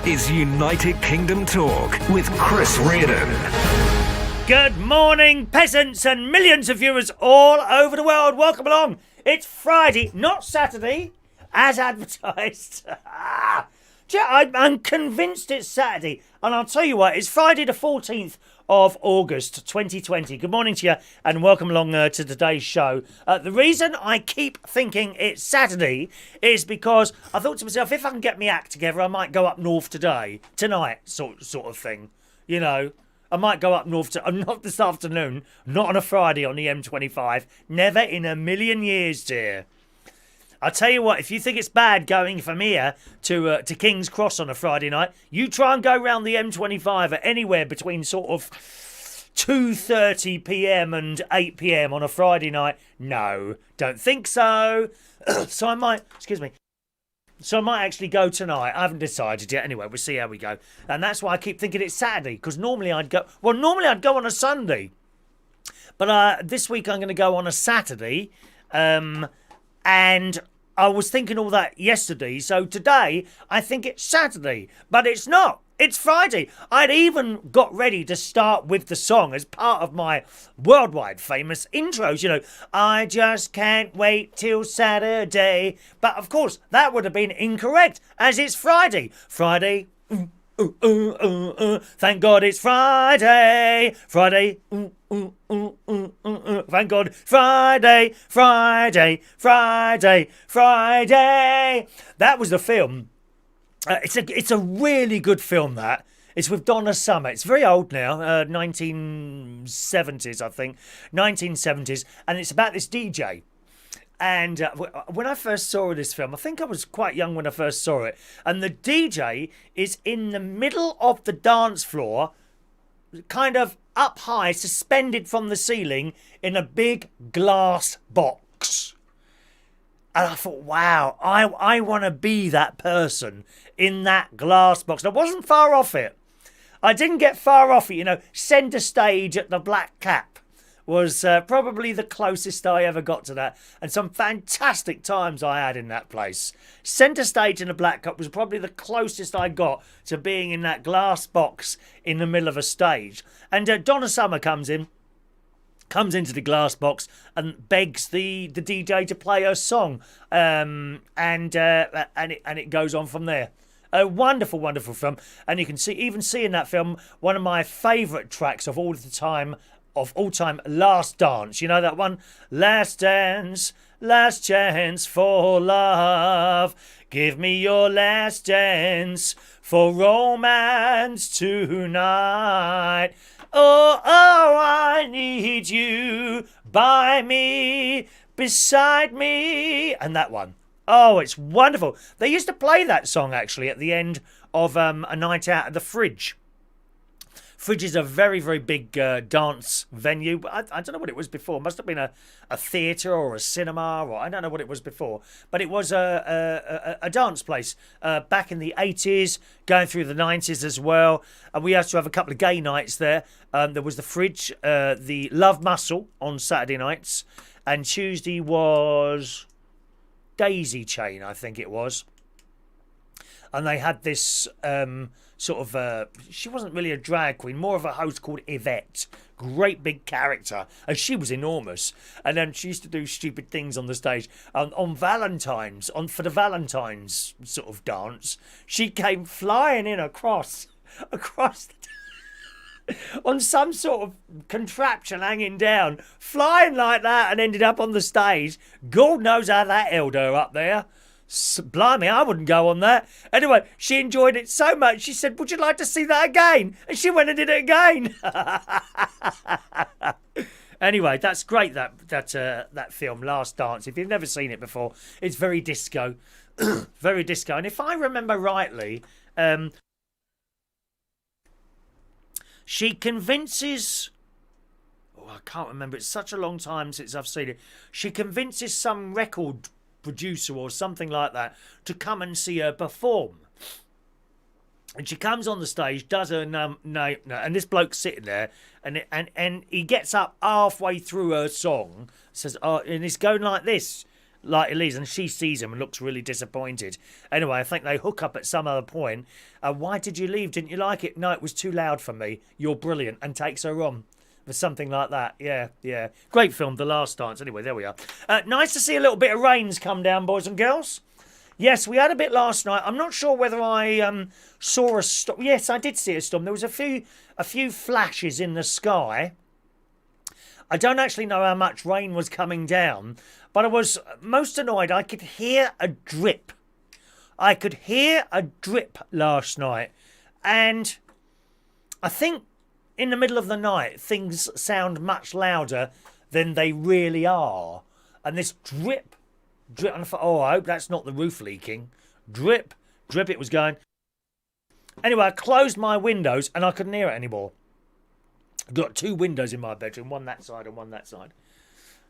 is United Kingdom Talk with Chris Reardon. Good morning, peasants and millions of viewers all over the world. Welcome along. It's Friday, not Saturday, as advertised. I'm convinced it's Saturday. And I'll tell you what, it's Friday the 14th of August 2020. Good morning to you and welcome along to today's show. The reason I keep thinking it's Saturday is because I thought to myself, if I can get my act together, I might go up north tonight, sort of thing. You know, I might go up north not this afternoon, not on a Friday on the M25. Never in a million years, dear. I'll tell you what, if you think it's bad going from here to King's Cross on a Friday night, you try and go round the M25 at anywhere between sort of 2:30 p.m. and 8 p.m. on a Friday night. No, don't think so. So I might actually go tonight. I haven't decided yet. Anyway, we'll see how we go. And that's why I keep thinking it's Saturday, because normally I'd go on a Sunday. But this week I'm going to go on a Saturday. And I was thinking all that yesterday, so today I think it's Saturday, but it's not. It's Friday. I'd even got ready to start with the song as part of my worldwide famous intros. You know, I just can't wait till Saturday. But of course, that would have been incorrect, as it's Friday. Friday. Thank God it's Friday. Friday. Thank God. Friday. That was the film. It's a really good film, that. It's with Donna Summer. It's very old now, 1970s, I think. 1970s. And it's about this DJ. And when I first saw this film, I think I was quite young when I first saw it. And the DJ is in the middle of the dance floor, kind of up high, suspended from the ceiling in a big glass box. And I thought, wow, I want to be that person in that glass box. And I wasn't far off it. I didn't get far off it, you know. Centre stage at the Black Cap was probably the closest I ever got to that. And some fantastic times I had in that place. Centre stage in the Black Cup was probably the closest I got to being in that glass box in the middle of a stage. And Donna Summer comes into the glass box and begs the DJ to play her song. And it goes on from there. A wonderful, wonderful film. And you can see in that film one of my favourite tracks of all time, Last Dance. You know that one? Last dance, last chance for love. Give me your last dance for romance tonight. Oh, I need you by me, beside me. And that one. Oh, it's wonderful. They used to play that song, actually, at the end of a night out at the Fridge. Fridge is a very, very big dance venue. I don't know what it was before. It must have been a theatre or a cinema, or I don't know what it was before. But it was a dance place back in the 80s, going through the 90s as well. And we used to have a couple of gay nights there. There was the Fridge, the Love Muscle on Saturday nights. And Tuesday was Daisy Chain, I think it was. And they had this she wasn't really a drag queen, more of a host called Yvette. Great big character. And she was enormous. And then she used to do stupid things on the stage. On Valentine's, for the Valentine's sort of dance, she came flying in across on some sort of contraption hanging down, flying like that, and ended up on the stage. God knows how that held her up there. Blimey, I wouldn't go on that. Anyway, she enjoyed it so much, she said, would you like to see that again? And she went and did it again. Anyway, that's great, that film, Last Dance. If you've never seen it before, it's very disco. Very disco. And if I remember rightly, she convinces... Oh, I can't remember. It's such a long time since I've seen it. She convinces some record producer or something like that to come and see her perform. And she comes on the stage, does her no, and this bloke's sitting there, and he gets up halfway through her song, says, "Oh," and it's going like this. like Elise, and she sees him and looks really disappointed. Anyway, I think they hook up at some other point. Why did you leave? Didn't you like it? No, it was too loud for me. You're brilliant. And takes her on. For something like that. Yeah. Great film, The Last Dance. Anyway, there we are. Nice to see a little bit of rains come down, boys and girls. Yes, we had a bit last night. I'm not sure whether I saw a storm. Yes, I did see a storm. There was a few flashes in the sky. I don't actually know how much rain was coming down, but I was most annoyed. I could hear a drip. I could hear a drip last night. And I think in the middle of the night, things sound much louder than they really are. And this drip, and I thought, oh, I hope that's not the roof leaking. Drip, it was going. Anyway, I closed my windows and I couldn't hear it anymore. I've got 2 windows in my bedroom, one that side and one that side.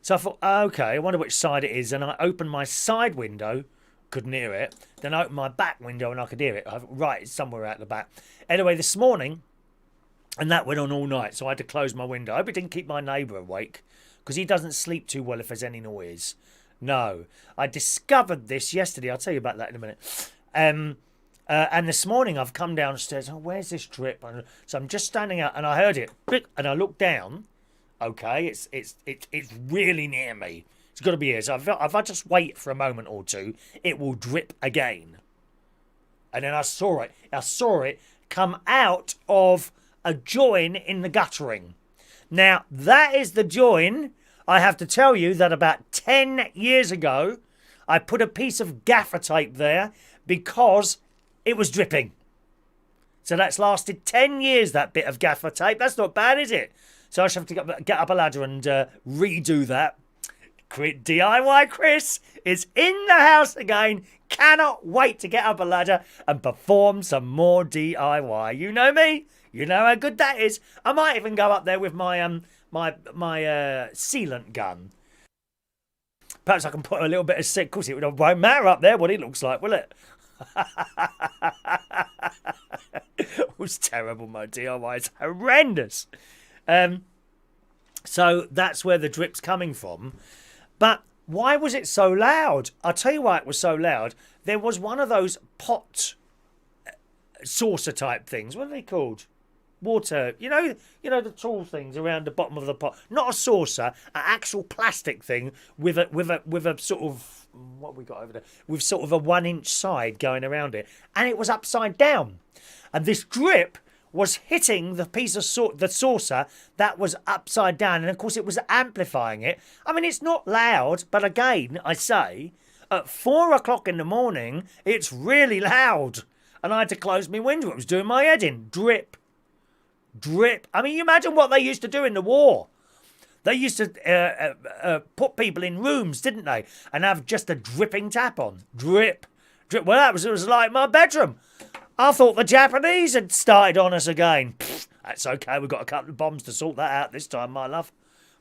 So I thought, okay, I wonder which side it is. And I opened my side window, couldn't hear it. Then I opened my back window and I could hear it. Right, it's somewhere out the back. Anyway, this morning, and that went on all night, so I had to close my window. I hope it didn't keep my neighbour awake, because he doesn't sleep too well if there's any noise. No. I discovered this yesterday. I'll tell you about that in a minute. And this morning I've come downstairs. Oh, where's this drip? So I'm just standing out and I heard it. And I looked down. Okay, it's really near me. It's got to be here. So if I just wait for a moment or two, it will drip again. And then I saw it. I saw it come out of a join in the guttering. Now, that is the join. I have to tell you that about 10 years ago, I put a piece of gaffer tape there because it was dripping. So that's lasted 10 years, that bit of gaffer tape. That's not bad, is it? So I should have to get up a ladder and redo that. DIY Chris is in the house again. Cannot wait to get up a ladder and perform some more DIY. You know me. You know how good that is. I might even go up there with my sealant gun. Perhaps I can put a little bit of sick. Of course, it won't matter up there what it looks like, will it? It was terrible, my DIY. It's horrendous. So that's where the drip's coming from. But why was it so loud? I'll tell you why it was so loud. There was one of those pot saucer type things. What are they called? Water, you know the tall things around the bottom of the pot. Not a saucer, an actual plastic thing with a sort of, what have we got over there? With sort of a 1-inch side going around it, and it was upside down, and this drip was hitting the piece of the saucer that was upside down, and of course it was amplifying it. I mean, it's not loud, but again, I say, at 4 o'clock in the morning, it's really loud, and I had to close my window. It was doing my head in. Drip. I mean, you imagine what they used to do in the war. They used to put people in rooms, didn't they? And have just a dripping tap on. Drip. Well, it was like my bedroom. I thought the Japanese had started on us again. Pfft, that's okay. We've got a couple of bombs to sort that out this time, my love.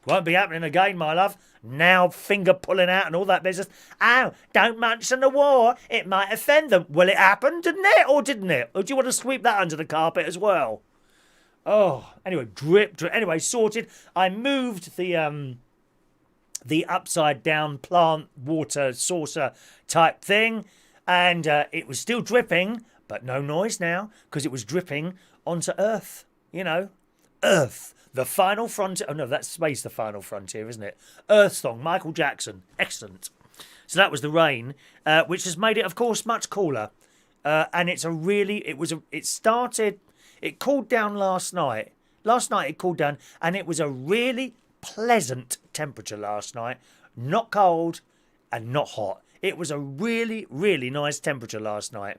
Won't be happening again, my love. Now finger pulling out and all that business. Oh, don't mention the war. It might offend them. Well, it happened, didn't it? Or didn't it? Or do you want to sweep that under the carpet as well? Oh, anyway, drip. Anyway, sorted. I moved the upside down plant water saucer type thing, and it was still dripping, but no noise now because it was dripping onto Earth. You know, Earth, the final frontier. Oh no, that's space, the final frontier, isn't it? Earth song, Michael Jackson, excellent. So that was the rain, which has made it, of course, much cooler, and It cooled down last night. Last night it cooled down, and it was a really pleasant temperature last night. Not cold and not hot. It was a really, really nice temperature last night.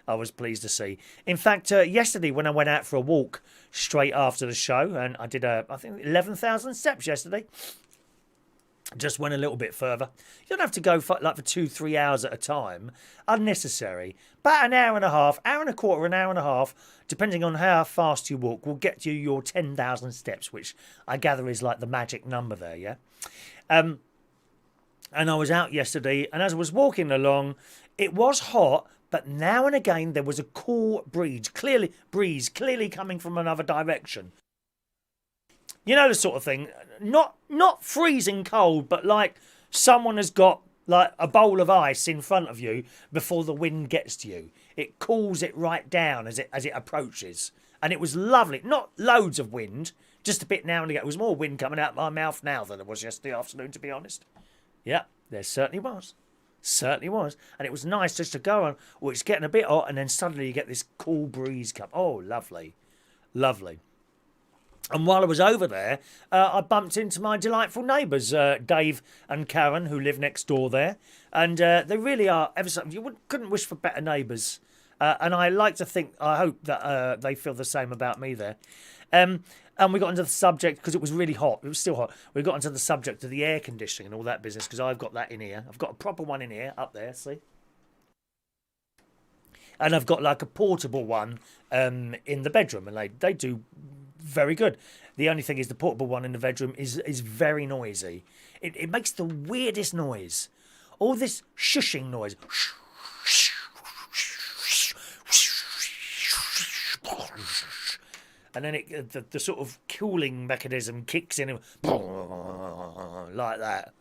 I was pleased to see. In fact, yesterday when I went out for a walk straight after the show, and I did, I think, 11,000 steps yesterday. Just went a little bit further. You don't have to go for 2-3 hours at a time. Unnecessary. About an hour and a half, hour and a quarter, an hour and a half, depending on how fast you walk, will get you your 10,000 steps, which I gather is like the magic number there, yeah? And I was out yesterday, and as I was walking along, it was hot, but now and again there was a cool breeze, clearly coming from another direction. You know, the sort of thing, not freezing cold, but like someone has got like a bowl of ice in front of you before the wind gets to you. It cools it right down as it approaches. And it was lovely. Not loads of wind, just a bit now and again. It was more wind coming out of my mouth now than there was yesterday afternoon, to be honest. Yeah, there certainly was. Certainly was. And it was nice just to go on. Oh, it's getting a bit hot, and then suddenly you get this cool breeze come. Oh, lovely. Lovely. And while I was over there, I bumped into my delightful neighbours, Dave and Kieran, who live next door there. And they really are ever so... couldn't wish for better neighbours. And I like to think, I hope that they feel the same about me there. And we got into the subject, because it was really hot. It was still hot. We got into the subject of the air conditioning and all that business, because I've got that in here. I've got a proper one in here, up there, see? And I've got like a portable one in the bedroom, and they do very good. The only thing is the portable one in the bedroom is very noisy. It makes the weirdest noise. All this shushing noise. And then the sort of cooling mechanism kicks in like that.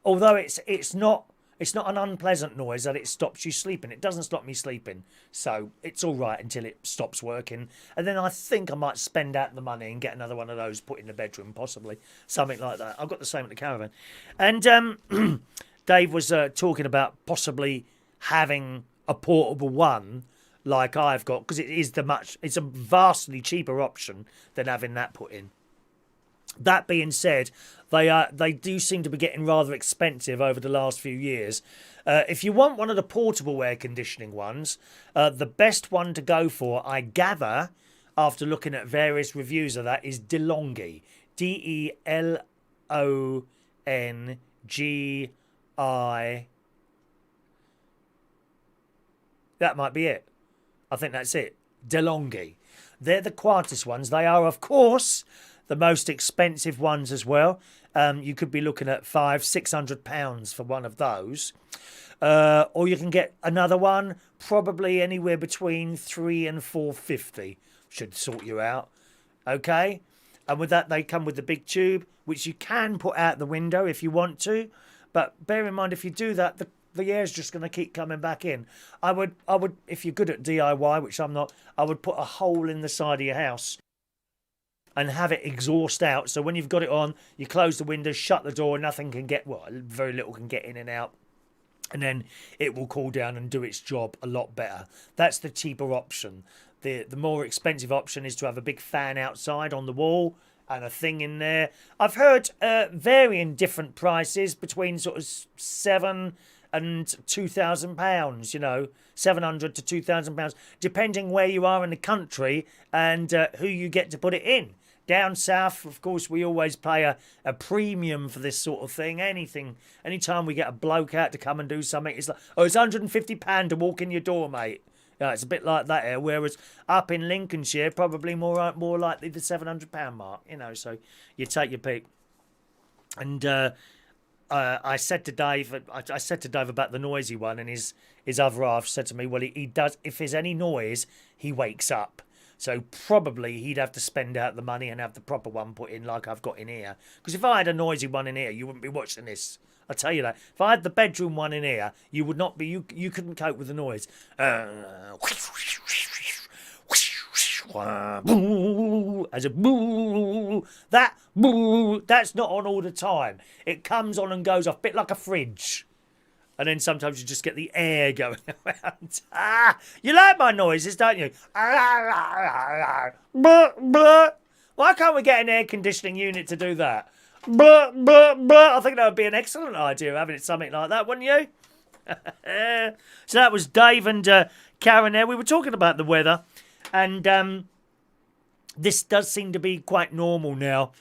Although it's not an unpleasant noise that it stops you sleeping. It doesn't stop me sleeping. So it's all right until it stops working. And then I think I might spend out the money and get another one of those put in the bedroom, possibly. Something like that. I've got the same at the caravan. And Dave was talking about possibly having a portable one like I've got, because it's a vastly cheaper option than having that put in. That being said, they do seem to be getting rather expensive over the last few years. If you want one of the portable air conditioning ones, the best one to go for, I gather, after looking at various reviews of that, is DeLonghi. DELONGI. That might be it. I think that's it. DeLonghi. They're the quietest ones. They are, of course, the most expensive ones as well. You could be looking at £500-600 for one of those. Or you can get another one, probably anywhere between £300 and £450. Should sort you out. Okay? And with that, they come with the big tube, which you can put out the window if you want to. But bear in mind, if you do that, the air's just going to keep coming back in. I would, if you're good at DIY, which I'm not, I would put a hole in the side of your house and have it exhaust out. So when you've got it on, you close the windows, shut the door, nothing can get, well, very little can get in and out. And then it will cool down and do its job a lot better. That's the cheaper option. The more expensive option is to have a big fan outside on the wall and a thing in there. I've heard varying different prices between sort of £700 and £2,000, you know, £700 to £2,000, depending where you are in the country and who you get to put it in. Down south, of course, we always pay a premium for this sort of thing. Anytime we get a bloke out to come and do something, it's like, oh, it's £150 to walk in your door, mate. Yeah, it's a bit like that here. Whereas up in Lincolnshire, probably more likely the £700 mark, you know. So you take your pick. And I said to Dave about the noisy one, and his other half said to me, well, he does, if there's any noise, he wakes up. So probably he'd have to spend out the money and have the proper one put in like I've got in here. Because if I had a noisy one in here, you wouldn't be watching this. I'll tell you that. If I had the bedroom one in here, you would not be, you couldn't cope with the noise. As a boo, that's not on all the time. It comes on and goes off, a bit like a fridge. And then sometimes you just get the air going around. You like my noises, don't you? Why can't we get an air conditioning unit to do that? I think that would be an excellent idea, having it something like that, wouldn't you? So that was Dave and Kieran there. We were talking about the weather, and this does seem to be quite normal now.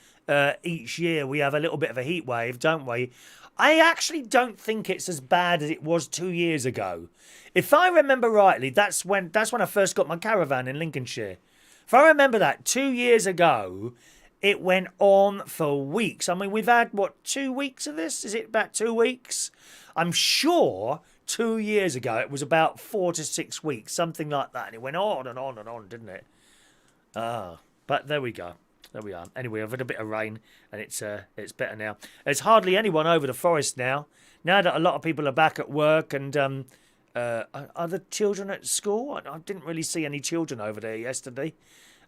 Each year we have a little bit of a heat wave, don't we? I actually don't think it's as bad as it was 2 years ago. If I remember rightly, that's when I first got my caravan in Lincolnshire. If I remember that, 2 years ago, it went on for weeks. I mean, we've had, 2 weeks of this? Is it about 2 weeks? I'm sure 2 years ago it was about 4 to 6 weeks, something like that. And it went on and on and on, didn't it? But there we go. There we are. Anyway, I've had a bit of rain, and it's better now. There's hardly anyone over the forest now. Now that a lot of people are back at work, and are the children at school? I didn't really see any children over there yesterday.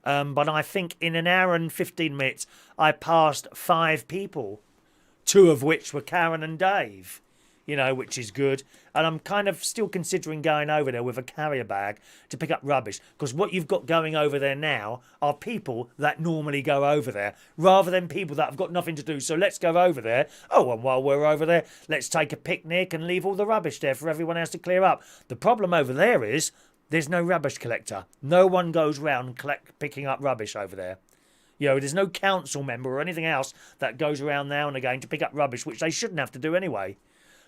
But I think in an hour and 15 minutes, I passed 5 people, 2 of which were Karen and Dave, which is good. And I'm kind of still considering going over there with a carrier bag to pick up rubbish, because what you've got going over there now are people that normally go over there rather than people that have got nothing to do. So let's go over there. Oh, and while we're over there, let's take a picnic and leave all the rubbish there for everyone else to clear up. The problem over there is there's no rubbish collector. No one goes round picking up rubbish over there. There's no council member or anything else that goes around now and again to pick up rubbish, which they shouldn't have to do anyway.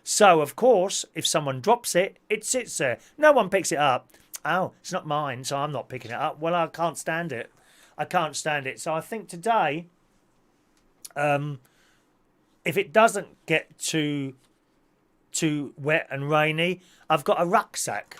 So, of course, if someone drops it, it sits there. No one picks it up. Oh, it's not mine, so I'm not picking it up. Well, I can't stand it. So I think today, if it doesn't get too wet and rainy, I've got a rucksack,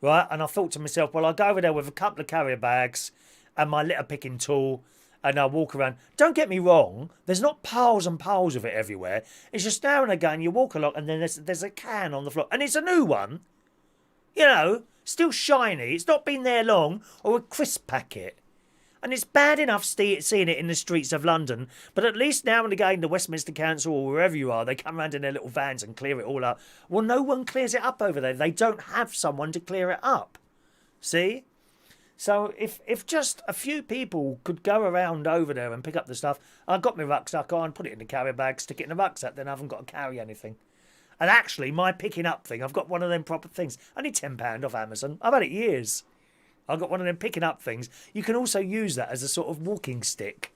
right? And I thought to myself, well, I'll go over there with a couple of carrier bags and my litter picking tool, and I'll walk around. Don't get me wrong, there's not piles and piles of it everywhere. It's just now and again you walk along and then there's a can on the floor. And it's a new one. Still shiny. It's not been there long. Or a crisp packet. And it's bad enough seeing it in the streets of London. But at least now and again the Westminster Council or wherever you are, they come around in their little vans and clear it all up. Well, no one clears it up over there. They don't have someone to clear it up. See? So if just a few people could go around over there and pick up the stuff, I've got my rucksack on, put it in the carrier bag, stick it in the rucksack, then I haven't got to carry anything. And actually, my picking up thing, I've got one of them proper things. Only £10 off Amazon. I've had it years. I've got one of them picking up things. You can also use that as a sort of walking stick.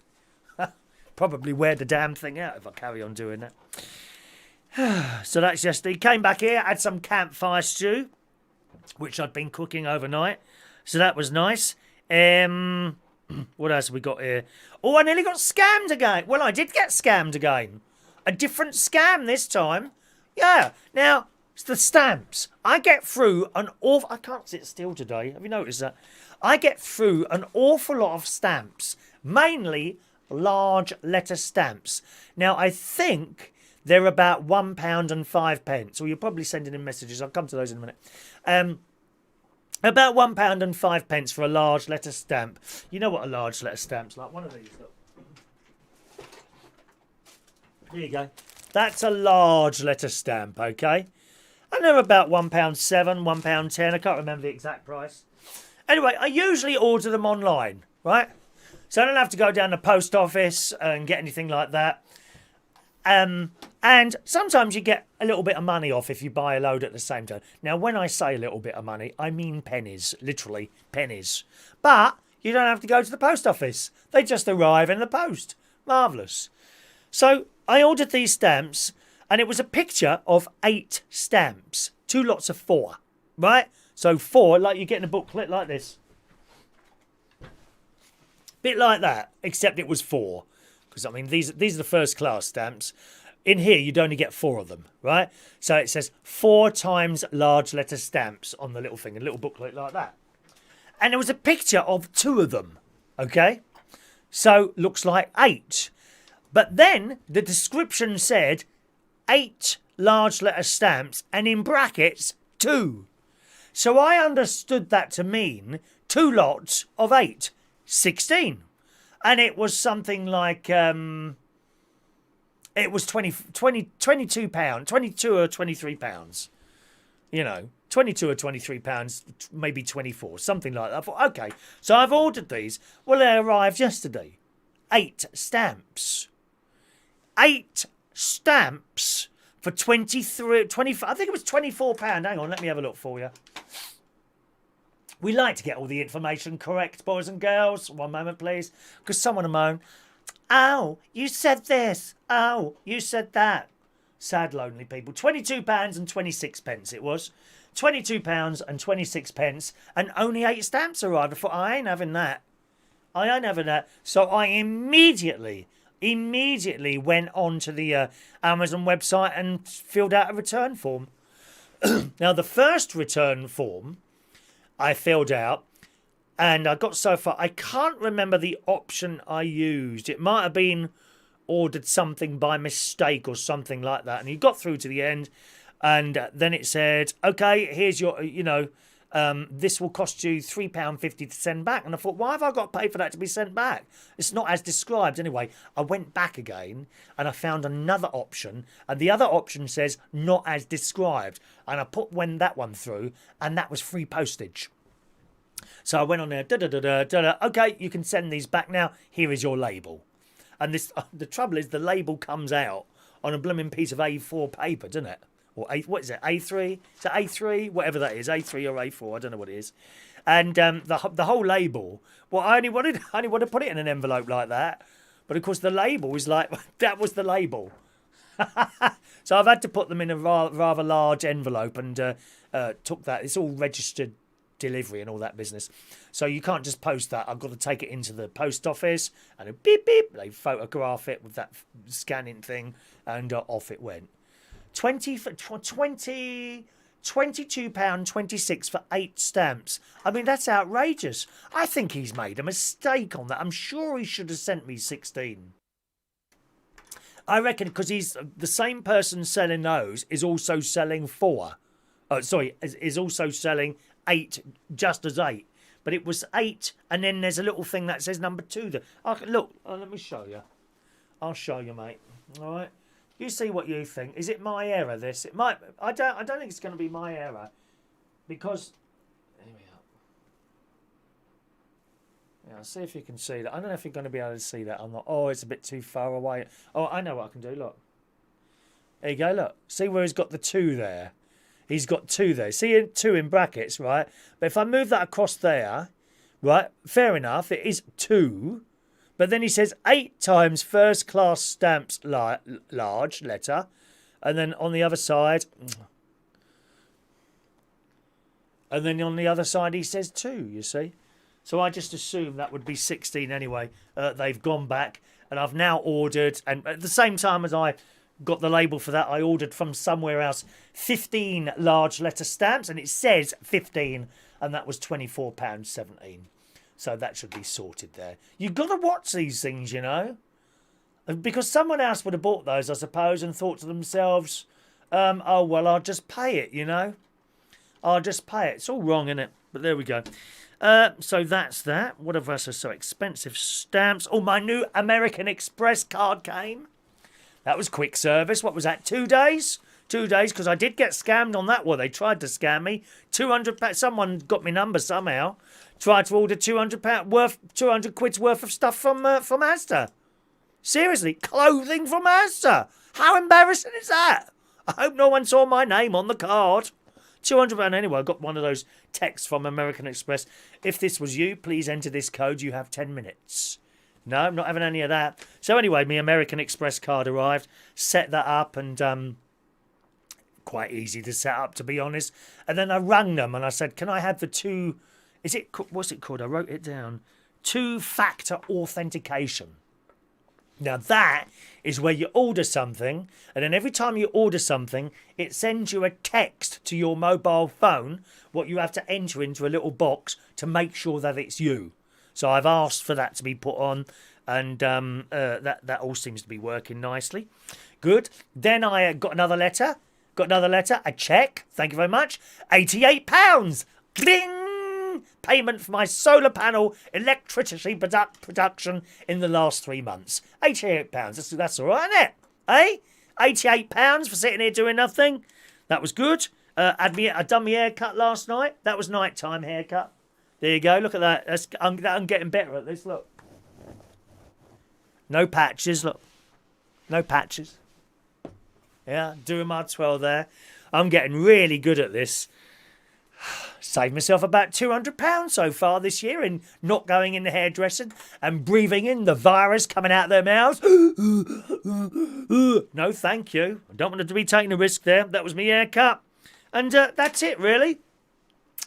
Probably wear the damn thing out if I carry on doing that. So that's yesterday. Came back here, had some campfire stew, which I'd been cooking overnight. So that was nice. What else have we got here? Oh, I nearly got scammed again. Well, I did get scammed again. A different scam this time. Yeah. Now, it's the stamps. I get through an awful... I can't sit still today. Have you noticed that? I get through an awful lot of stamps. Mainly large letter stamps. Now, I think they're about £1 and 5 pence. Or you're probably sending in messages. I'll come to those in a minute. About £1 and 5 pence for a large letter stamp. You know what a large letter stamp's like? One of these. Look. Here you go. That's a large letter stamp, okay? And they're about £1.7, £1.10. I can't remember the exact price. Anyway, I usually order them online, right? So I don't have to go down the post office and get anything like that. And sometimes you get a little bit of money off if you buy a load at the same time. Now, when I say a little bit of money, I mean pennies, literally pennies. But you don't have to go to the post office. They just arrive in the post. Marvellous. So I ordered these stamps, and it was a picture of 8 stamps. 2 lots of 4, right? So 4, like you get in a booklet like this. Bit like that, except it was 4. Because, I mean, these are the first class stamps. In here, you'd only get 4 of them, right? So it says 4 times large letter stamps on the little thing, a little booklet like that. And there was a picture of 2 of them, okay? So, looks like 8. But then, the description said 8 large letter stamps, and in brackets, 2. So I understood that to mean 2 lots of 8, 16. And it was something like, it was 22 pounds, 22 or 23 pounds. 22 or 23 pounds, maybe 24, something like that. I thought, okay, so I've ordered these. Well, they arrived yesterday. 8 stamps. 8 stamps for 23, 24, I think it was £24. Hang on, let me have a look for you. We like to get all the information correct, boys and girls. One moment, please. Because someone will moan, oh, you said this. Oh, you said that. Sad, lonely people. £22 and 26 pence it was. £22 and 26 pence. And only 8 stamps arrived. I thought, I ain't having that. I ain't having that. So I immediately went on to the Amazon website and filled out a return form. Now, the first return form I filled out, And I got so far. I can't remember the option I used. It might have been ordered something by mistake or something like that. And he got through to the end. And then it said, okay, here's your, this will cost you £3.50 to send back. And I thought, why have I got to pay for that to be sent back? It's not as described. Anyway, I went back again and I found another option. And the other option says, not as described. And I put that one through, and that was free postage. So I went on there, okay, you can send these back now. Here is your label. And this, the trouble is, the label comes out on a blooming piece of A4 paper, doesn't it? Or what is it? A3? Is it A3? Whatever that is, A3 or A4. I don't know what it is. And the whole label. Well, I only wanted to put it in an envelope like that, but of course the label was like that was the label. So I've had to put them in a rather large envelope and took that. It's all registered delivery and all that business. So you can't just post that. I've got to take it into the post office and beep beep. They photograph it with that scanning thing, and off it went. £22.26 for 8 stamps. I mean, that's outrageous. I think he's made a mistake on that. I'm sure he should have sent me 16. I reckon because he's the same person selling those is also selling 4. Is also selling 8 just as 8. But it was 8, and then there's a little thing that says number 2 there. Look, let me show you. I'll show you, mate. All right. You see what you think. Is it my error, this? It might. I don't think it's going to be my error. Because... Here we are. Yeah, I'll see if you can see that. I don't know if you're going to be able to see that or not. Oh, it's a bit too far away. Oh, I know what I can do. Look. There you go, look. See where he's got the 2 there? He's got 2 there. See 2 in brackets, right? But if I move that across there, right, fair enough, it is 2. But then he says 8 times first class stamps large letter. And then on the other side... And then on the other side he says 2, you see. So I just assumed that would be 16 anyway. They've gone back. And I've now ordered... And at the same time as I got the label for that, I ordered from somewhere else 15 large letter stamps. And it says 15. And that was £24.17. So that should be sorted there. You've got to watch these things, you know. Because someone else would have bought those, I suppose, and thought to themselves, oh, well, I'll just pay it, you know. I'll just pay it. It's all wrong, isn't it? But there we go. So that's that. What of us are so expensive? Stamps. Oh, my new American Express card came. That was quick service. What was that, 2 days? 2 days, because I did get scammed on that one. They tried to scam me. £200. Someone got my number somehow. Tried to order £200 quid's worth of stuff from Asda. Seriously, clothing from Asda. How embarrassing is that? I hope no one saw my name on the card. £200 anyway. I got one of those texts from American Express. If this was you, please enter this code. You have 10 minutes. No, I'm not having any of that. So anyway, my American Express card arrived. Set that up and quite easy to set up, to be honest. And then I rang them and I said, can I have the 2... what's it called? I wrote it down. 2-factor authentication. Now that is where you order something, and then every time you order something, it sends you a text to your mobile phone, what you have to enter into a little box to make sure that it's you. So I've asked for that to be put on, and that all seems to be working nicely. Good. Then I got another letter, a cheque, thank you very much, £88. Bling! Payment for my solar panel electricity production in the last 3 months. £88. That's all right, isn't it? Eh? £88 for sitting here doing nothing. That was good. I'd done my haircut last night. That was nighttime haircut. There you go. Look at that. I'm getting better at this. Look. No patches. Look. No patches. Yeah, doing my twirl there. I'm getting really good at this. Saved myself about £200 so far this year in not going in the hairdressing and breathing in the virus coming out of their mouths. No, thank you. I don't want to be taking a risk there. That was my haircut. And that's it, really.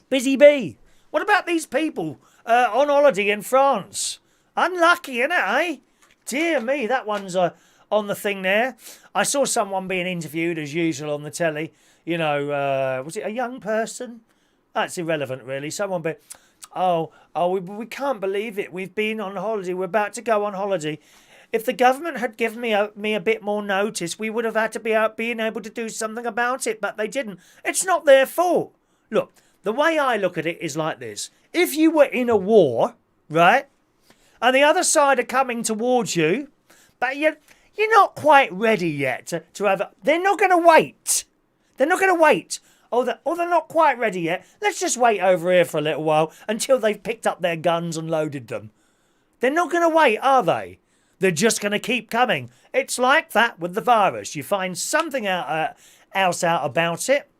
Busy bee. What about these people on holiday in France? Unlucky, innit, eh? Dear me, that one's on the thing there. I saw someone being interviewed, as usual, on the telly. You know, was it a young person? That's irrelevant, really. Someone we can't believe it. We've been on holiday. We're about to go on holiday. If the government had given me a bit more notice, we would have had to be out being able to do something about it, but they didn't. It's not their fault. Look, the way I look at it is like this. If you were in a war, right, and the other side are coming towards you, but you're not quite ready yet to have... They're not going to wait. They're not going to wait. They're not quite ready yet. Let's just wait over here for a little while until they've picked up their guns and loaded them. They're not going to wait, are they? They're just going to keep coming. It's like that with the virus. You find something else out about it.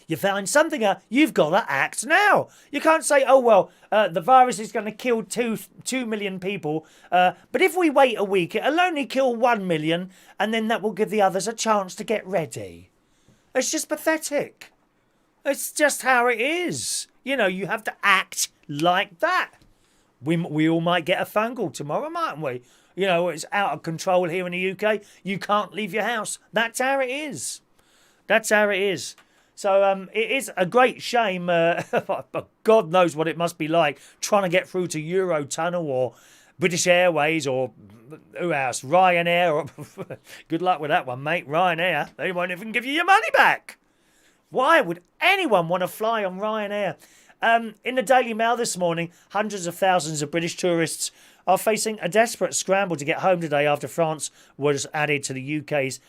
You find something out. You've got to act now. You can't say, the virus is going to kill 2 million people. But if we wait a week, it'll only kill 1 million. And then that will give the others a chance to get ready. It's just pathetic. It's just how it is. You have to act like that. We all might get a phone call tomorrow, mightn't we? It's out of control here in the UK. You can't leave your house. That's how it is. That's how it is. So it is a great shame. God knows what it must be like trying to get through to Eurotunnel or British Airways or who else? Ryanair. Good luck with that one, mate. Ryanair. They won't even give you your money back. Why would anyone want to fly on Ryanair? In the Daily Mail this morning, hundreds of thousands of British tourists are facing a desperate scramble to get home today after France was added to the UK's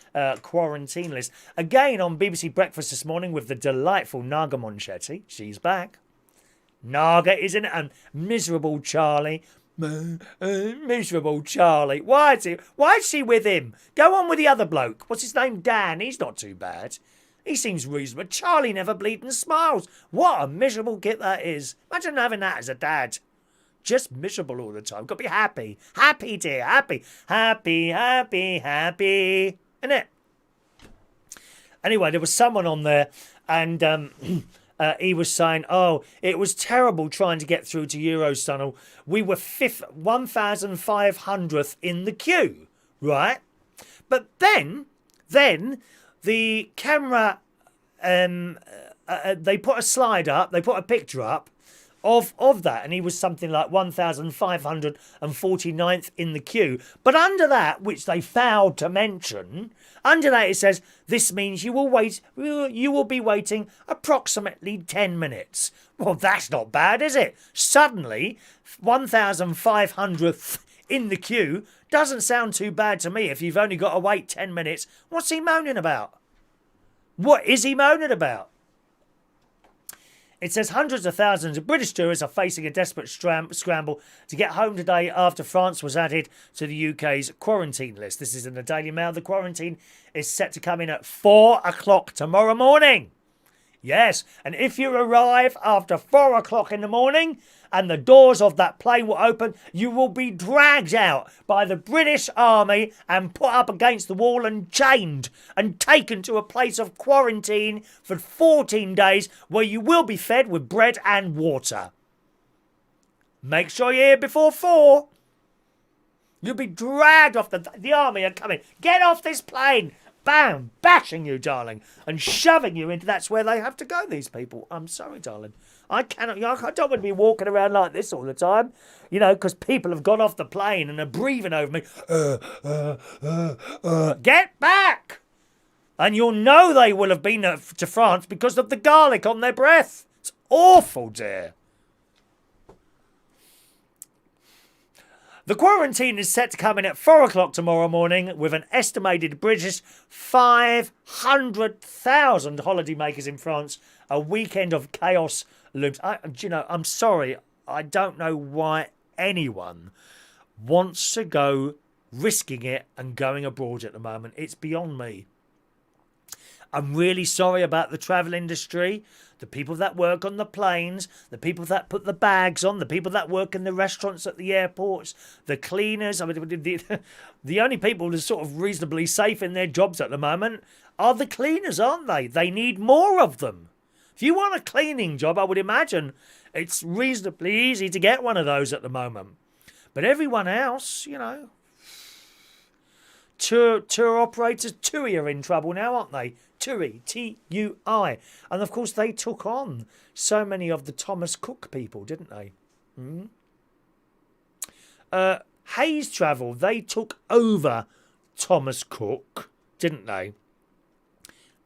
quarantine list. Again on BBC Breakfast this morning with the delightful Naga Monchetti. She's back. Naga, isn't it? And miserable Charlie. Miserable Charlie. Why is she with him? Go on with the other bloke. What's his name? Dan. He's not too bad. He seems reasonable. Charlie never bleeding smiles. What a miserable git that is. Imagine having that as a dad. Just miserable all the time. Got to be happy. Happy, dear. Happy. Happy, happy, happy. Innit? Anyway, there was someone on there and he was saying, it was terrible trying to get through to Eurotunnel. We were 1,500th in the queue, right? But then the camera, they put a slide up, they put a picture up of that, and he was something like 1,549th in the queue. But under that, which they failed to mention, under that it says, this means you will be waiting approximately 10 minutes. Well, that's not bad, is it? Suddenly, 1,500th in the queue doesn't sound too bad to me if you've only got to wait 10 minutes. What's he moaning about? What is he moaning about? It says hundreds of thousands of British tourists are facing a desperate scramble to get home today after France was added to the UK's quarantine list. This is in the Daily Mail. The quarantine is set to come in at 4 o'clock tomorrow morning. Yes, and if you arrive after 4 o'clock in the morning and the doors of that plane will open, you will be dragged out by the British Army and put up against the wall and chained and taken to a place of quarantine for 14 days where you will be fed with bread and water. Make sure you're here before 4. You'll be dragged off. The army are coming. Get off this plane. Bam, bashing you, darling, and shoving you into... That's where they have to go, these people. I'm sorry, darling. I don't want to be walking around like this all the time, because people have got off the plane and are breathing over me. Get back! And you'll know they will have been to France because of the garlic on their breath. It's awful, dear. The quarantine is set to come in at 4 o'clock tomorrow morning with an estimated British 500,000 holidaymakers in France. A weekend of chaos looms. I'm sorry. I don't know why anyone wants to go risking it and going abroad at the moment. It's beyond me. I'm really sorry about the travel industry, the people that work on the planes, the people that put the bags on, the people that work in the restaurants at the airports, the cleaners. I mean, the only people who are sort of reasonably safe in their jobs at the moment are the cleaners, aren't they? They need more of them. If you want a cleaning job, I would imagine it's reasonably easy to get one of those at the moment. But everyone else, tour operators, TUI are in trouble now, aren't they? TUI, T-U-I. And of course, they took on so many of the Thomas Cook people, didn't they? Hayes Travel, they took over Thomas Cook, didn't they?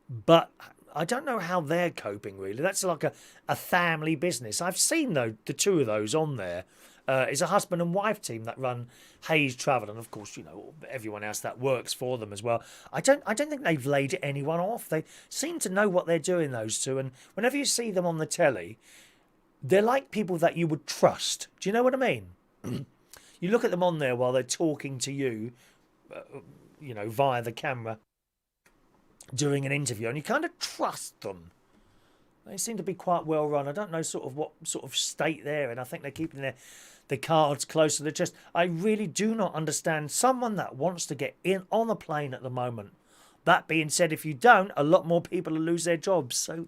But I don't know how they're coping, really. That's like a family business. I've seen the two of those on there. It's a husband and wife team that run Hayes Travel, and of course, you know, everyone else that works for them as well. I don't think they've laid anyone off. They seem to know what they're doing, those two. And whenever you see them on the telly, they're like people that you would trust. Do you know what I mean? You look at them on there while they're talking to you, you know, via the camera during an interview, and you kind of trust them. They seem to be quite well run. I don't know sort of what sort of state they're in. I think they're keeping their cards close to the chest. I really do not understand someone that wants to get in on a plane at the moment. That being said, if you don't, a lot more people will lose their jobs. So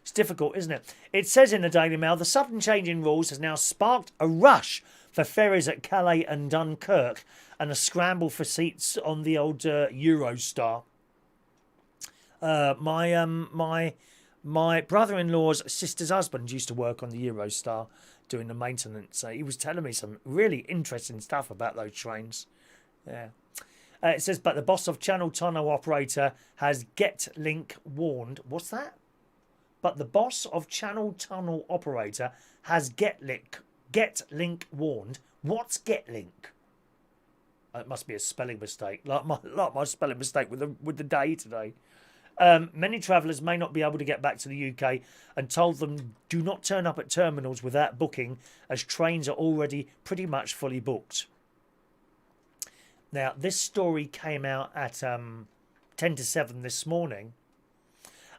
it's difficult, isn't it? It says in the Daily Mail, the sudden change in rules has now sparked a rush for ferries at Calais and Dunkirk and a scramble for seats on the old Eurostar. My brother-in-law's sister's husband used to work on the Eurostar doing the maintenance. He was telling me some really interesting stuff about those trains. Yeah. It says, but the boss of Channel Tunnel operator has GetLink warned. What's that? But the boss of Channel Tunnel operator has GetLink warned. What's GetLink? It must be a spelling mistake, like my spelling mistake with the day today. Many travellers may not be able to get back to the UK and told them do not turn up at terminals without booking, as trains are already pretty much fully booked. Now, this story came out at 10 to 7 this morning,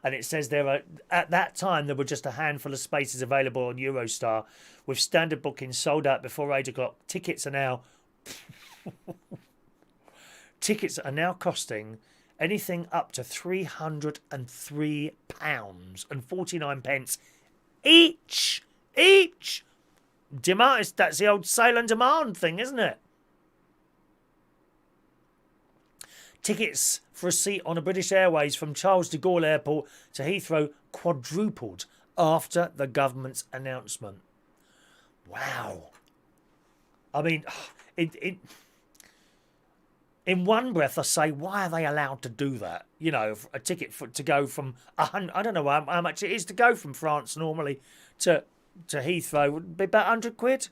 and it says at that time there were just a handful of spaces available on Eurostar, with standard bookings sold out before 8 o'clock. Tickets are now costing anything up to £303.49 each. Demand, that's the old sale and demand thing, isn't it? Tickets for a seat on a British Airways from Charles de Gaulle Airport to Heathrow quadrupled after the government's announcement. Wow. I mean, in one breath, I say, why are they allowed to do that? You know, a ticket to go from I don't know how much it is to go from France normally to Heathrow would be about £100.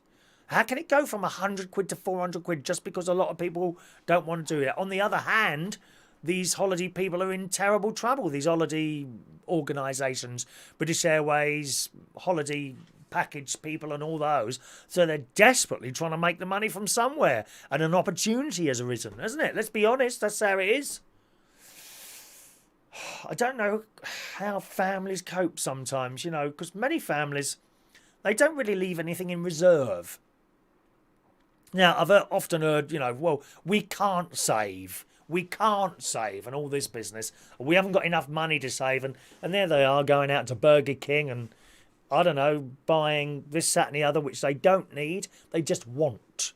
How can it go from £100 to £400 just because a lot of people don't want to do it? On the other hand, these holiday people are in terrible trouble. These holiday organisations, British Airways, holiday package people and all those. So they're desperately trying to make the money from somewhere. And an opportunity has arisen, hasn't it? Let's be honest, that's how it is. I don't know how families cope sometimes, you know, because many families, they don't really leave anything in reserve. Now, I've often heard, you know, well, we can't save and all this business. We haven't got enough money to save. And there they are going out to Burger King and, I don't know, buying this, that and the other, which they don't need. They just want.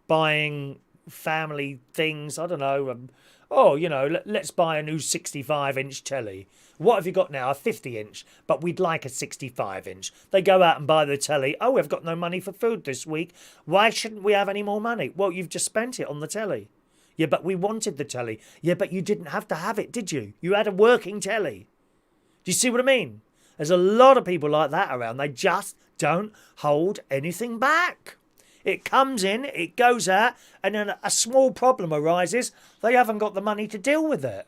Buying family things, I don't know. You know, let's buy a new 65-inch telly. What have you got now? A 50-inch, but we'd like a 65-inch. They go out and buy the telly. Oh, we've got no money for food this week. Why shouldn't we have any more money? Well, you've just spent it on the telly. Yeah, but we wanted the telly. Yeah, but you didn't have to have it, did you? You had a working telly. Do you see what I mean? There's a lot of people like that around. They just don't hold anything back. It comes in, it goes out, and then a small problem arises. They haven't got the money to deal with it.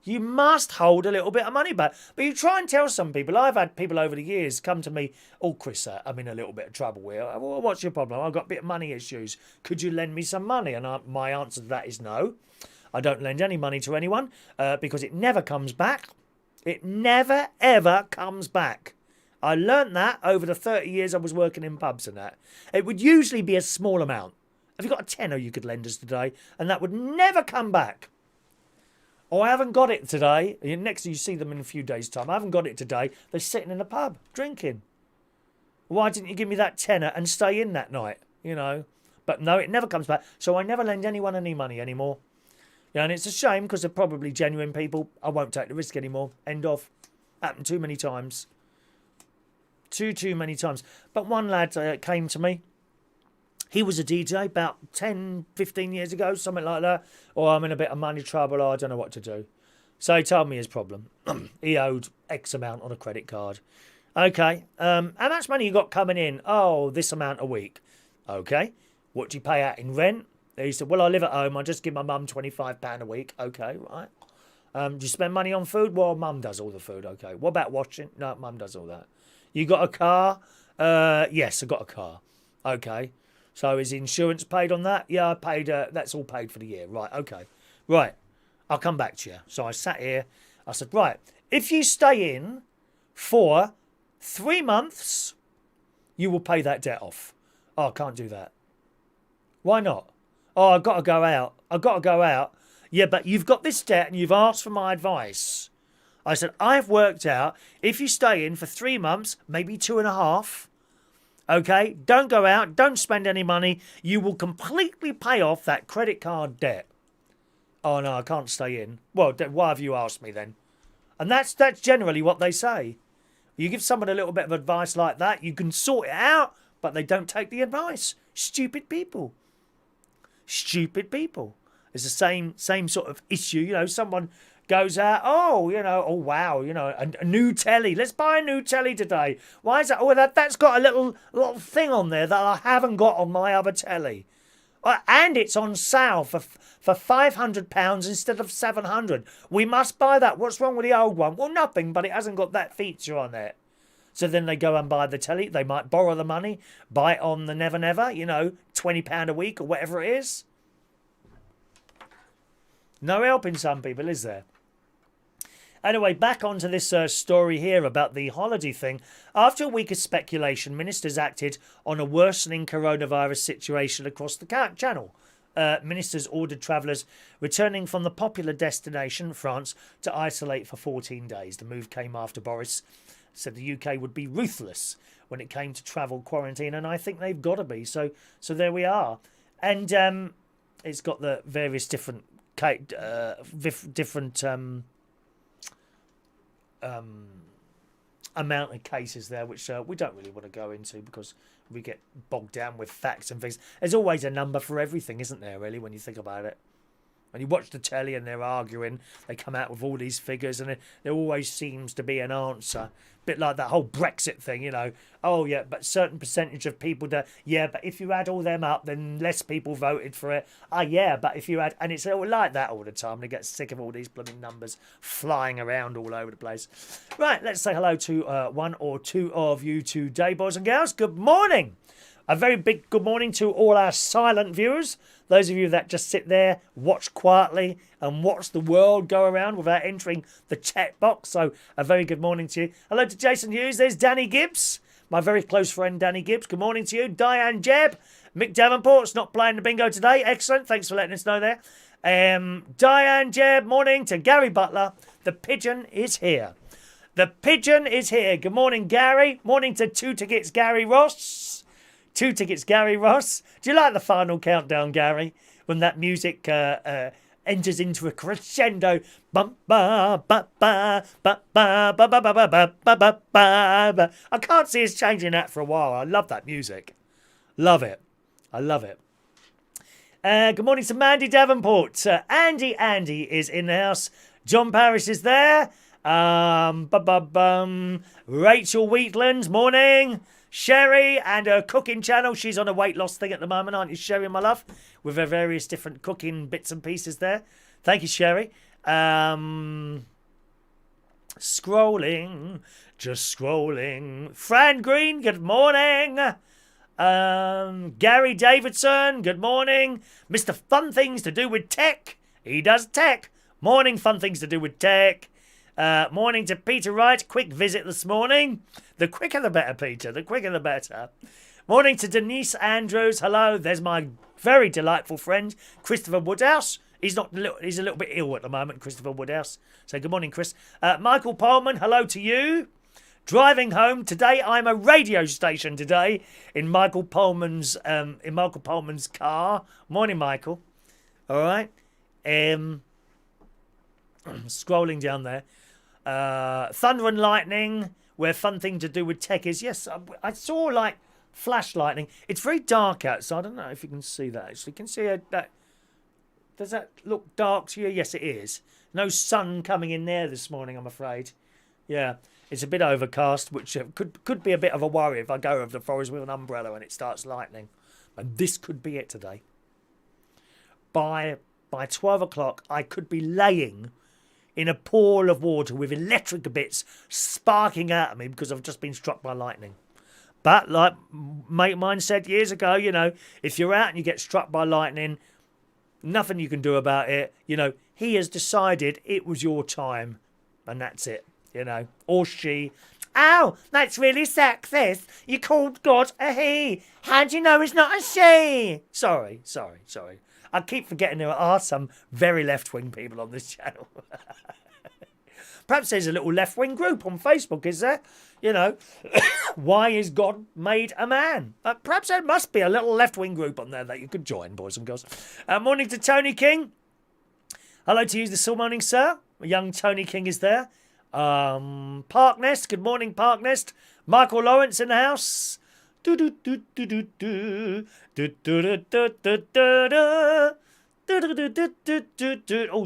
You must hold a little bit of money back. But you try and tell some people. I've had people over the years come to me, oh, Chris, I'm in a little bit of trouble here. Well, what's your problem? I've got a bit of money issues. Could you lend me some money? And my answer to that is no. I don't lend any money to anyone because it never comes back. It never, ever comes back. I learnt that over the 30 years I was working in pubs and that. It would usually be a small amount. Have you got a tenner you could lend us today? And that would never come back. Oh, I haven't got it today. Next you see them in a few days' time. I haven't got it today. They're sitting in a pub, drinking. Why didn't you give me that tenner and stay in that night? You know. But no, it never comes back. So I never lend anyone any money anymore. Yeah, and it's a shame because they're probably genuine people. I won't take the risk anymore. End of. Happened too many times. Too many times. But one lad came to me. He was a DJ about 10, 15 years ago, something like that. Or I'm in a bit of money trouble. I don't know what to do. So he told me his problem. He owed X amount on a credit card. Okay. How much money you got coming in? Oh, this amount a week. Okay. What do you pay out in rent? He said, well, I live at home. I just give my mum £25 a week. Okay, right. Do you spend money on food? Well, mum does all the food. Okay. What about washing? No, mum does all that. You got a car? Yes, I got a car. Okay. So is insurance paid on that? Yeah, I paid. That's all paid for the year. Right. Okay. Right. I'll come back to you. So I sat here. I said, right, if you stay in for 3 months, you will pay that debt off. Oh, I can't do that. Why not? Oh, I've got to go out. I've got to go out. Yeah, but you've got this debt and you've asked for my advice. I said, I've worked out if you stay in for 3 months, maybe 2.5, okay, don't go out, don't spend any money, you will completely pay off that credit card debt. Oh, no, I can't stay in. Well, why have you asked me then? And that's generally what they say. You give someone a little bit of advice like that, you can sort it out, but they don't take the advice. Stupid people. Stupid people. It's the same sort of issue. You know, someone goes out, oh, wow, a new telly. Let's buy a new telly today. Why is that? Oh, that's got a little thing on there that I haven't got on my other telly. And it's on sale for £500 instead of £700. We must buy that. What's wrong with the old one? Well, nothing, but it hasn't got that feature on it. So then they go and buy the telly. They might borrow the money, buy it on the Never Never, £20 a week or whatever it is. No helping some people, is there? Anyway, back onto this story here about the holiday thing. After a week of speculation, ministers acted on a worsening coronavirus situation across the channel. Ministers ordered travellers returning from the popular destination, France, to isolate for 14 days. The move came after Boris said the UK would be ruthless when it came to travel quarantine, and I think they've got to be. So there we are. And it's got the various different amount of cases there, which we don't really want to go into because we get bogged down with facts and things. There's always a number for everything, isn't there, really, when you think about it? When you watch the telly and they're arguing, they come out with all these figures and there always seems to be an answer. Bit like that whole Brexit thing, Oh, yeah, but certain percentage of people do. Yeah, but if you add all them up, then less people voted for it. Ah, yeah, but if you add... And it's all like that all the time. They get sick of all these blooming numbers flying around all over the place. Right, let's say hello to one or two of you today, boys and girls. Good morning. A very big good morning to all our silent viewers. Those of you that just sit there, watch quietly and watch the world go around without entering the chat box. So a very good morning to you. Hello to Jason Hughes. There's Danny Gibbs, my very close friend Danny Gibbs. Good morning to you. Diane Jebb. Mick Davenport's not playing the bingo today. Excellent. Thanks for letting us know there. Diane Jebb. Morning to Gary Butler. The pigeon is here. The pigeon is here. Good morning, Gary. Morning to 2 Tickets, Gary Ross. 2 Tickets, Gary Ross. Do you like the final countdown, Gary? When that music enters into a crescendo. Bum ba ba ba ba ba ba ba ba ba ba ba ba. I can't see us changing that for a while. I love that music. Love it. I love it. Good morning to Mandy Davenport. Andy is in the house. John Parrish is there. Rachel Wheatland, morning. Sherry and her cooking channel. She's on a weight loss thing at the moment, aren't you, Sherry, my love? With her various different cooking bits and pieces there. Thank you, Sherry. Scrolling. Just scrolling. Fran Green, good morning. Gary Davidson, good morning. Mr. Fun Things to Do with Tech. He does tech. Morning, Fun Things to Do with Tech. Morning to Peter Wright. Quick visit this morning. The quicker the better, Peter. The quicker the better. Morning to Denise Andrews. Hello. There's my very delightful friend, Christopher Woodhouse. He's a little bit ill at the moment, Christopher Woodhouse. So good morning, Chris. Michael Pullman. Hello to you. Driving home today. I'm a radio station today in Michael Pullman's car. Morning, Michael. All right. Scrolling down there. Thunder and lightning, where fun thing to do with tech is. Yes, I saw like flash lightning. It's very dark outside. I don't know if you can see that actually. Can you see that? Does that look dark to you? Yes, it is. No sun coming in there this morning, I'm afraid. Yeah, it's a bit overcast, which could be a bit of a worry if I go over the forest with an umbrella and it starts lightning. But this could be it today. By 12 o'clock, I could be laying in a pool of water with electric bits sparking out at me because I've just been struck by lightning. But like mate mine said years ago, you know, if you're out and you get struck by lightning, nothing you can do about it. You know, he has decided it was your time, and that's it. You know, or she. Oh, that's really sexist. You called God a he. How do you know it's not a she? Sorry. I keep forgetting there are some very left-wing people on this channel. Perhaps there's a little left-wing group on Facebook, is there? You know, why is God made a man? Perhaps there must be a little left-wing group on there that you could join, boys and girls. Morning to Tony King. Hello to you this morning, sir. Young Tony King is there. Parknest. Good morning, Parknest. Michael Lawrence in the house. Oh, do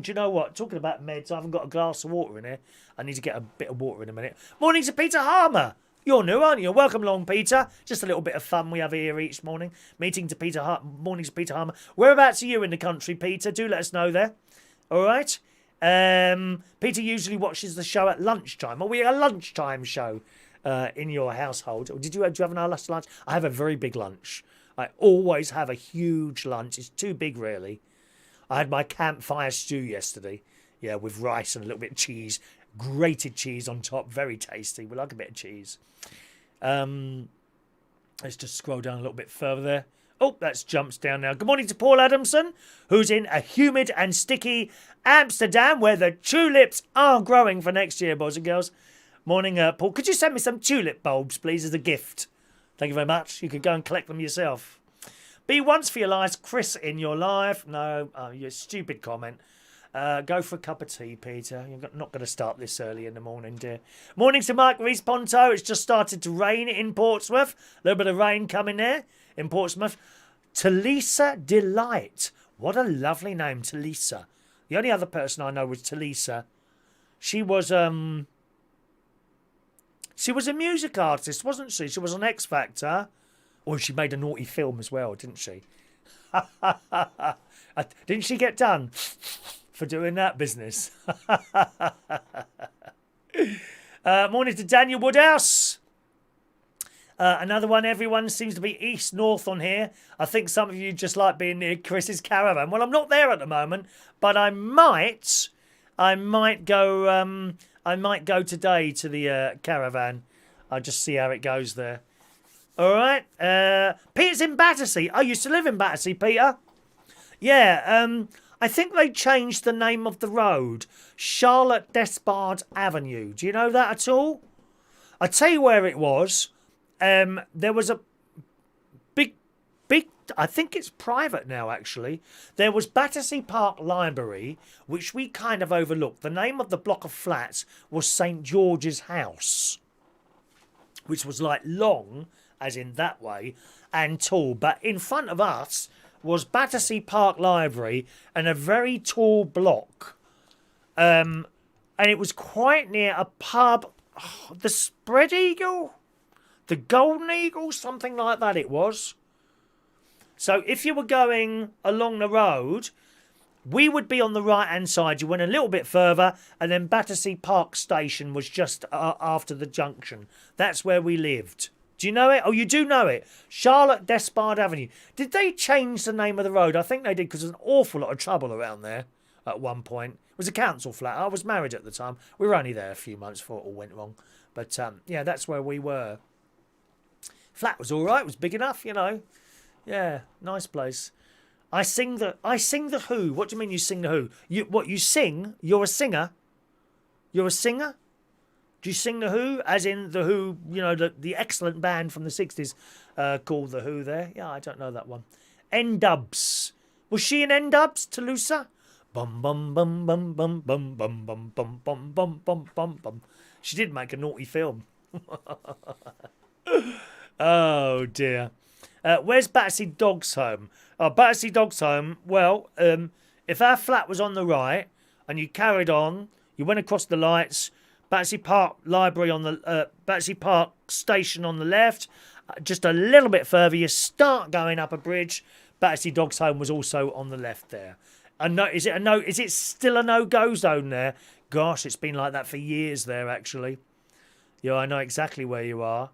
you know what? Talking about meds, I haven't got a glass of water in here. I need to get a bit of water in a minute. Morning to Peter Harmer. You're new, aren't you? Welcome along, Peter. Just a little bit of fun we have here each morning. Morning to Peter Harmer. Whereabouts are you in the country, Peter? Do let us know there. All right. Peter usually watches the show at lunchtime. Are we a lunchtime show in your household? Or do you have a nice lunch? I have a very big lunch. I always have a huge lunch. It's too big, really. I had my campfire stew yesterday. Yeah, with rice and a little bit of cheese. Grated cheese on top. Very tasty. We like a bit of cheese. Let's just scroll down a little bit further there. Oh, that's jumps down now. Good morning to Paul Adamson, who's in a humid and sticky Amsterdam, where the tulips are growing for next year, boys and girls. Morning, Paul. Could you send me some tulip bulbs, please, as a gift? Thank you very much. You could go and collect them yourself. Be once for your lives, Chris in your life. No, your stupid comment. Go for a cup of tea, Peter. You're not going to start this early in the morning, dear. Morning to Mike Rees-Ponto. It's just started to rain in Portsmouth. A little bit of rain coming there in Portsmouth. Talisa Delight. What a lovely name, Talisa. The only other person I know was Talisa. She was a music artist, wasn't she? She was on X Factor. Or she made a naughty film as well, didn't she? Didn't she get done for doing that business? Morning to Daniel Woodhouse. Another one. Everyone seems to be east-north on here. I think some of you just like being near Chris's caravan. Well, I'm not there at the moment, but I might go. I might go today to the caravan. I'll just see how it goes there. All right. Peter's in Battersea. I used to live in Battersea, Peter. Yeah. I think they changed the name of the road. Charlotte Despard Avenue. Do you know that at all? I tell you where it was. There was a big, I think it's private now, actually. There was Battersea Park Library, which we kind of overlooked. The name of the block of flats was St. George's House, which was like long, as in that way, and tall. But in front of us was Battersea Park Library and a very tall block. And it was quite near a pub, the Spread Eagle? The Golden Eagle, something like that it was. So if you were going along the road, we would be on the right-hand side. You went a little bit further, and then Battersea Park Station was just after the junction. That's where we lived. Do you know it? Oh, you do know it. Charlotte Despard Avenue. Did they change the name of the road? I think they did, because there's an awful lot of trouble around there at one point. It was a council flat. I was married at the time. We were only there a few months before it all went wrong. But, yeah, that's where we were. Flat was all right. It was big enough, you know. Yeah, nice place. I sing the Who. What do you mean you sing the Who? You sing? You're a singer? You're a singer? Do you sing the Who? As in the Who, you know, the excellent band from the 60s called the Who there. Yeah, I don't know that one. N-Dubs. Was she in N-Dubs, Toulouse? Bum bum bum bum bum bum bum bum bum bum bum bum bum bum. She did make a naughty film. Oh dear. Where's Battersea Dog's home? Oh, Battersea Dog's home. Well, if our flat was on the right and you carried on, you went across the lights, Battersea Park Library on the Battersea Park Station on the left. Just a little bit further, you start going up a bridge. Battersea Dog's home was also on the left there. And no, is it a no? Is it still a no-go zone there? Gosh, it's been like that for years there. Actually, yeah, I know exactly where you are.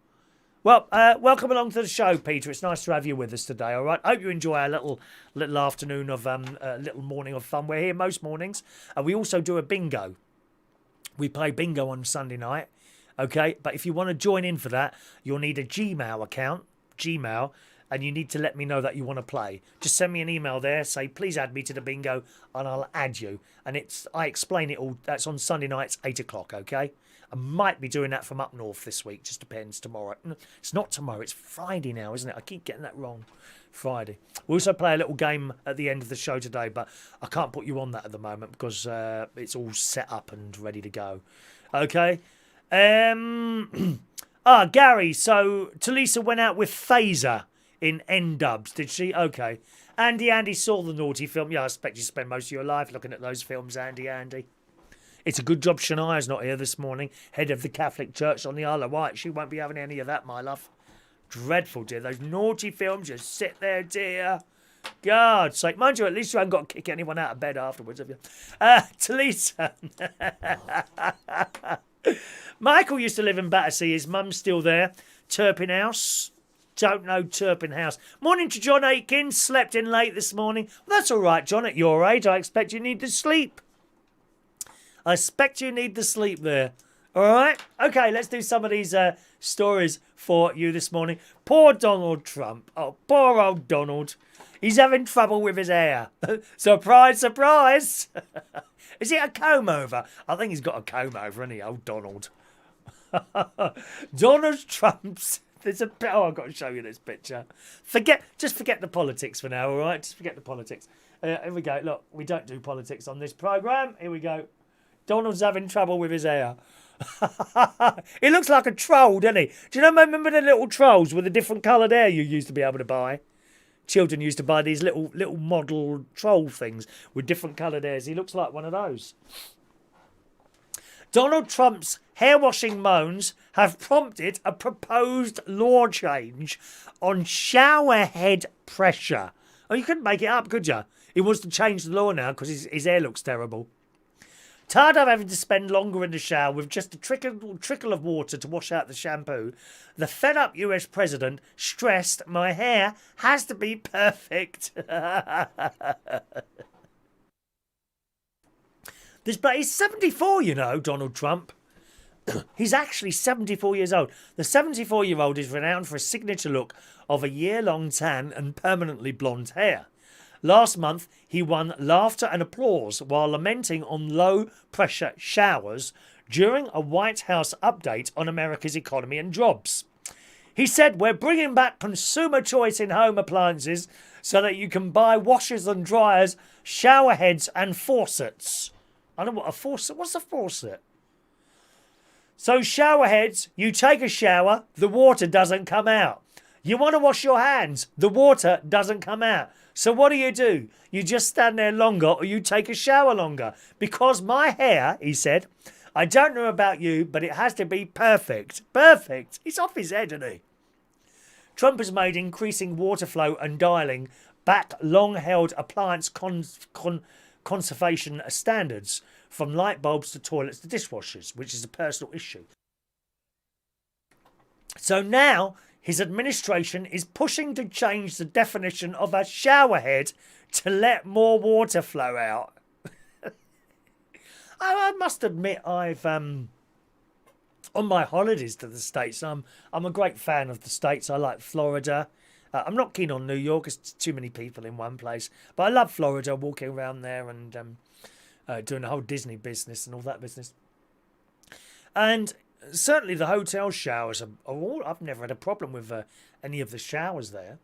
Well, welcome along to the show, Peter. It's nice to have you with us today. All right, hope you enjoy our little afternoon of little morning of fun. We're here most mornings, and we also do a bingo. We play bingo on Sunday night. Okay, but if you want to join in for that, you'll need a Gmail account, Gmail, and you need to let me know that you want to play. Just send me an email there, say please add me to the bingo, and I'll add you. And I explain it all. That's on Sunday nights, 8 o'clock. Okay. I might be doing that from up north this week. Just depends tomorrow. It's not tomorrow. It's Friday now, isn't it? I keep getting that wrong. Friday. We also play a little game at the end of the show today, but I can't put you on that at the moment because it's all set up and ready to go. Okay. Gary. So Talisa went out with Phaser in N-dubs, did she? Okay. Andy saw the naughty film. Yeah, I expect you spend most of your life looking at those films, Andy. It's a good job Shania's not here this morning, head of the Catholic Church on the Isle of Wight. She won't be having any of that, my love. Dreadful, dear. Those naughty films, you sit there, dear. God's sake. Mind you, at least you haven't got to kick anyone out of bed afterwards, have you? Talisa. Michael used to live in Battersea. His mum's still there. Turpin House. Don't know Turpin House. Morning to John Aitkins. Slept in late this morning. Well, that's all right, John. At your age, I expect you need to sleep. I expect you need the sleep there. All right? Okay, let's do some of these stories for you this morning. Poor Donald Trump. Oh, poor old Donald. He's having trouble with his hair. Surprise, surprise. Is it a comb over? I think he's got a comb over, hasn't he, old Donald? Donald Trump's... I've got to show you this picture. Just forget the politics for now, all right? Just forget the politics. Here we go. Look, we don't do politics on this programme. Here we go. Donald's having trouble with his hair. He looks like a troll, doesn't he? Do you remember the little trolls with the different coloured hair you used to be able to buy? Children used to buy these little model troll things with different coloured hairs. He looks like one of those. Donald Trump's hair-washing moans have prompted a proposed law change on shower head pressure. Oh, you couldn't make it up, could you? He wants to change the law now because his hair looks terrible. Tired of having to spend longer in the shower with just a trickle of water to wash out the shampoo, the fed-up US president stressed, my hair has to be perfect. He's 74, you know, Donald Trump. He's actually 74 years old. The 74-year-old is renowned for a signature look of a year-long tan and permanently blonde hair. Last month, he won laughter and applause while lamenting on low-pressure showers during a White House update on America's economy and jobs. He said, we're bringing back consumer choice in home appliances so that you can buy washers and dryers, shower heads and faucets. I don't know what a faucet... What's a faucet? So shower heads, you take a shower, the water doesn't come out. You want to wash your hands, the water doesn't come out. So what do? You just stand there longer or you take a shower longer. Because my hair, he said, I don't know about you, but it has to be perfect. Perfect. He's off his head, isn't he? Trump has made increasing water flow and dialing back long-held appliance conservation standards from light bulbs to toilets to dishwashers, which is a personal issue. So now his administration is pushing to change the definition of a shower head to let more water flow out. I must admit, I've on my holidays to the States, I'm a great fan of the States. I like Florida. I'm not keen on New York. It's too many people in one place. But I love Florida, walking around there and doing the whole Disney business and all that business. And certainly the hotel showers are all... I've never had a problem with any of the showers there.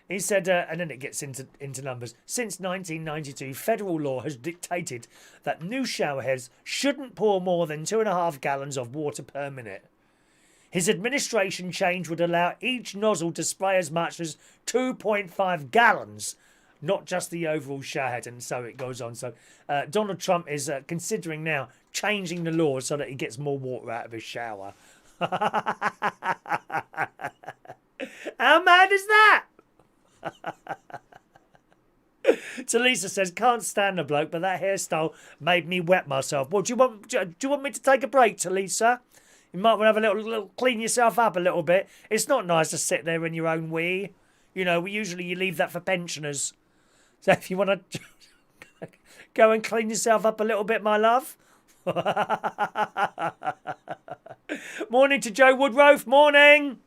He said, and then it gets into numbers. Since 1992, federal law has dictated that new showerheads shouldn't pour more than 2.5 gallons of water per minute. His administration change would allow each nozzle to spray as much as 2.5 gallons, not just the overall showerhead, and so it goes on. So Donald Trump is considering now changing the law so that he gets more water out of his shower. How mad is that? Talisa says, can't stand the bloke, but that hairstyle made me wet myself. Well, do you want me to take a break, Talisa? You might want to have a little clean yourself up a little bit. It's not nice to sit there in your own wee. You know, you leave that for pensioners. So if you want to go and clean yourself up a little bit, my love. Morning to Joe Woodrowth. Morning.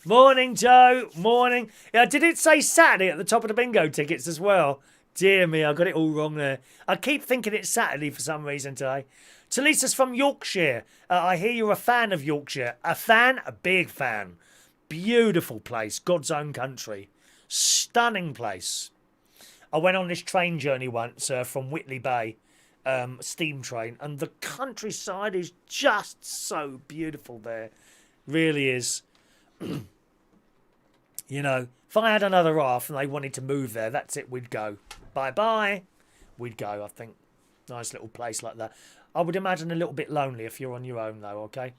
Morning, Joe. Morning. Yeah, did it say Saturday at the top of the bingo tickets as well? Dear me, I got it all wrong there. I keep thinking it's Saturday for some reason today. Talisa's from Yorkshire. I hear you're a fan of Yorkshire. A fan? A big fan. Beautiful place. God's own country. Stunning place. I went on this train journey once from Whitley Bay, steam train, and the countryside is just so beautiful there. Really is. You know, if I had another half and they wanted to move there, that's it, we'd go. Bye-bye. We'd go, I think. Nice little place like that. I would imagine a little bit lonely if you're on your own, though, okay?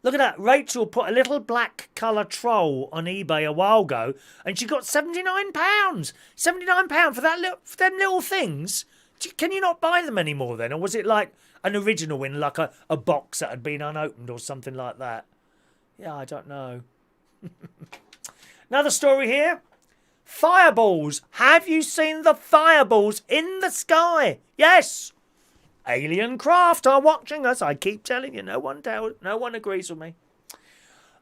Look at that. Rachel put a little black colour troll on eBay a while ago, and she got £79. £79 for them little things? Can you not buy them anymore then? Or was it like an original in like a box that had been unopened or something like that? Yeah, I don't know. Another story here. Fireballs. Have you seen the fireballs in the sky? Yes. Alien craft are watching us. I keep telling you, no one agrees with me.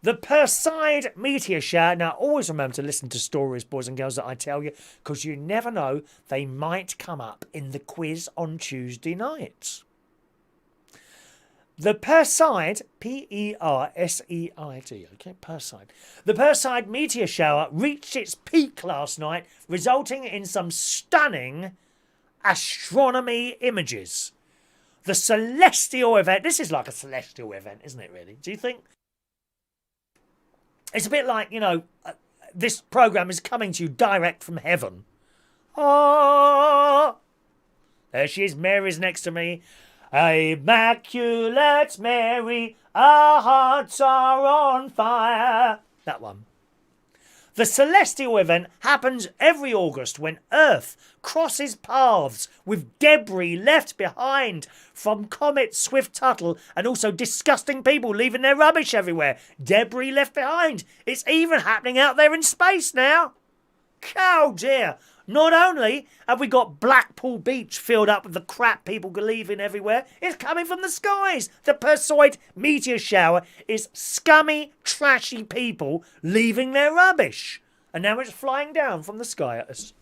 The Perseid meteor shower. Now, always remember to listen to stories, boys and girls, that I tell you, because you never know, they might come up in the quiz on Tuesday night. The Perseid, Perseid, okay, Perseid. The Perseid meteor shower reached its peak last night, resulting in some stunning astronomy images. The celestial event, this is like a celestial event, isn't it, really? Do you think? It's a bit like, you know, this programme is coming to you direct from heaven. Oh, there she is, Mary's next to me. Immaculate Mary, our hearts are on fire. That one. The celestial event happens every August when Earth crosses paths with debris left behind from Comet Swift-Tuttle and also disgusting people leaving their rubbish everywhere. Debris left behind. It's even happening out there in space now. Oh dear. Not only have we got Blackpool Beach filled up with the crap people leaving everywhere, it's coming from the skies. The Perseid meteor shower is scummy, trashy people leaving their rubbish. And now it's flying down from the sky at us.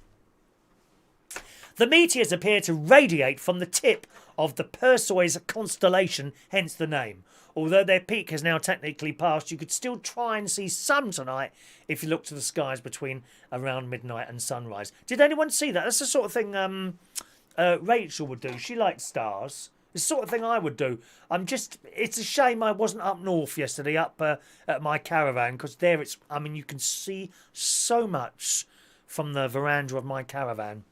The meteors appear to radiate from the tip of the Perseus constellation, hence the name. Although their peak has now technically passed, you could still try and see some tonight if you look to the skies between around midnight and sunrise. Did anyone see that? That's the sort of thing Rachel would do. She likes stars. It's the sort of thing I would do. It's a shame I wasn't up north yesterday, up at my caravan, because there you can see so much from the veranda of my caravan.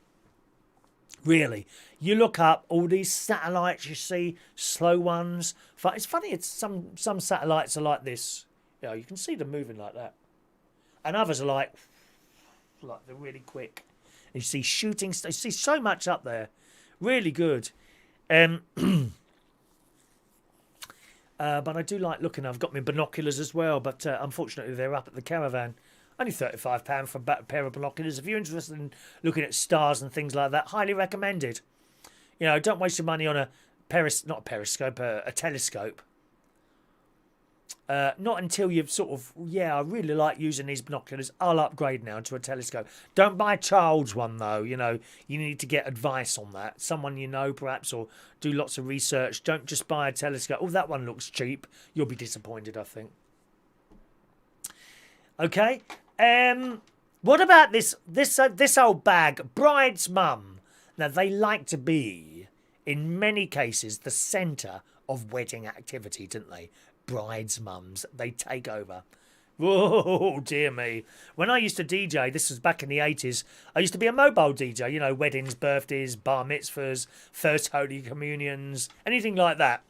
Really, you look up all these satellites. You see slow ones. It's funny. It's some satellites are like this. You know, you can see them moving like that, and others are like they're really quick. You see shooting. You see so much up there. Really good. But I do like looking. I've got my binoculars as well, but unfortunately they're up at the caravan. Only £35 for a pair of binoculars. If you're interested in looking at stars and things like that, highly recommended. You know, don't waste your money on a telescope. Not until you've sort of, I really like using these binoculars. I'll upgrade now to a telescope. Don't buy a child's one, though. You know, you need to get advice on that. Someone you know, perhaps, or do lots of research. Don't just buy a telescope. Oh, that one looks cheap. You'll be disappointed, I think. Okay. What about this old bag, bride's mum? Now, they like to be, in many cases, the centre of wedding activity, don't they? Bride's mums, they take over. Oh, dear me. When I used to DJ, this was back in the 80s, I used to be a mobile DJ, you know, weddings, birthdays, bar mitzvahs, first Holy Communions, anything like that.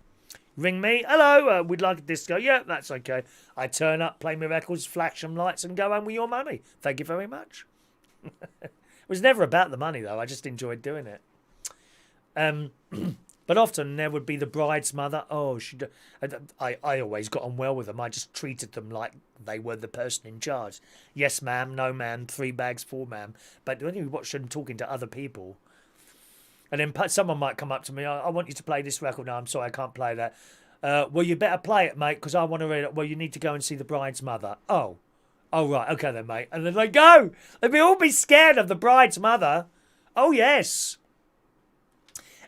Ring me. Hello, we'd like a disco. Yeah, that's okay. I turn up, play my records, flash some lights and go home with your money. Thank you very much. It was never about the money, though. I just enjoyed doing it. But often there would be the bride's mother. Oh, I always got on well with them. I just treated them like they were the person in charge. Yes, ma'am. No, ma'am. 3 bags, 4, ma'am. But when you watch them talking to other people, and then someone might come up to me, I want you to play this record. No, I'm sorry, I can't play that. Well, you better play it, mate, because I want to read it. Well, you need to go and see the bride's mother. Oh, right, okay then, mate. And then they go. They'd all be scared of the bride's mother. Oh, yes.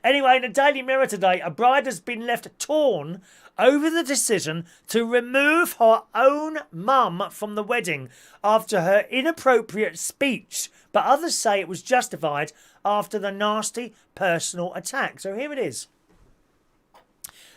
Anyway, in the Daily Mirror today, a bride has been left torn over the decision to remove her own mum from the wedding after her inappropriate speech. But others say it was justified after the nasty personal attack. So here it is.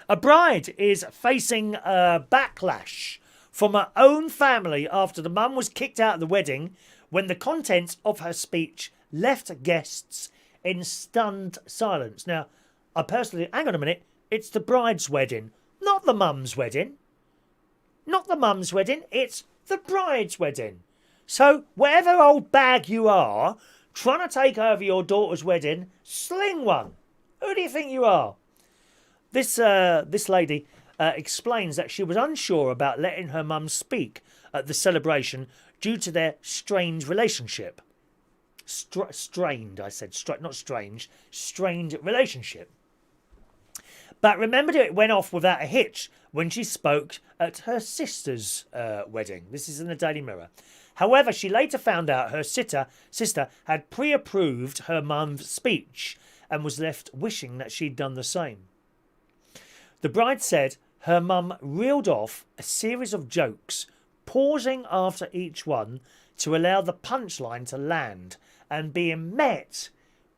A bride is facing a backlash from her own family after the mum was kicked out of the wedding when the contents of her speech left guests in stunned silence. Now, I personally... Hang on a minute. It's the bride's wedding, not the mum's wedding. Not the mum's wedding. It's the bride's wedding. So, whatever old bag you are, trying to take over your daughter's wedding, sling one. Who do you think you are? This lady explains that she was unsure about letting her mum speak at the celebration due to their strange relationship. Strained, I said. Not strange. Strained relationship. But remembered it went off without a hitch when she spoke at her sister's wedding. This is in the Daily Mirror. However, she later found out her sister had pre-approved her mum's speech and was left wishing that she'd done the same. The bride said her mum reeled off a series of jokes, pausing after each one to allow the punchline to land and being met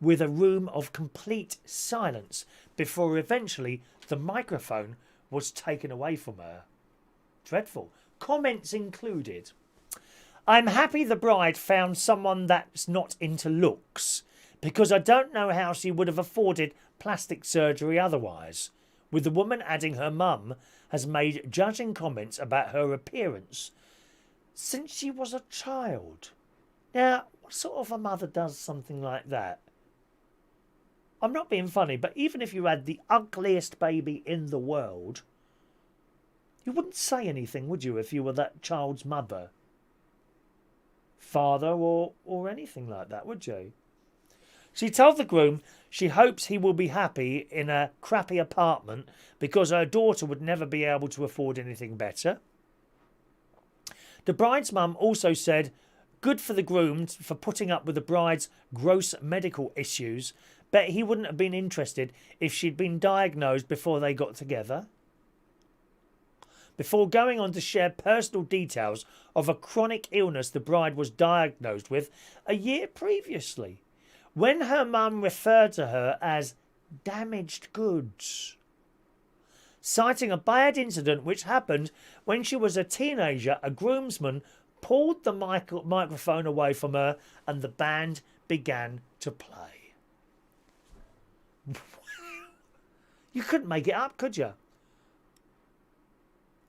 with a room of complete silence before eventually the microphone was taken away from her. Dreadful. Comments included. I'm happy the bride found someone that's not into looks, because I don't know how she would have afforded plastic surgery otherwise, with the woman adding her mum has made judging comments about her appearance since she was a child. Now, what sort of a mother does something like that? I'm not being funny, but even if you had the ugliest baby in the world, you wouldn't say anything, would you, if you were that child's mother, father, or anything like that, would you? She told the groom she hopes he will be happy in a crappy apartment because her daughter would never be able to afford anything better. The bride's mum also said good for the groom for putting up with the bride's gross medical issues, but he wouldn't have been interested if she'd been diagnosed before they got together. Before going on to share personal details of a chronic illness the bride was diagnosed with a year previously, when her mum referred to her as damaged goods, citing a bad incident which happened when she was a teenager. A groomsman pulled the microphone away from her and the band began to play. You couldn't make it up, could you?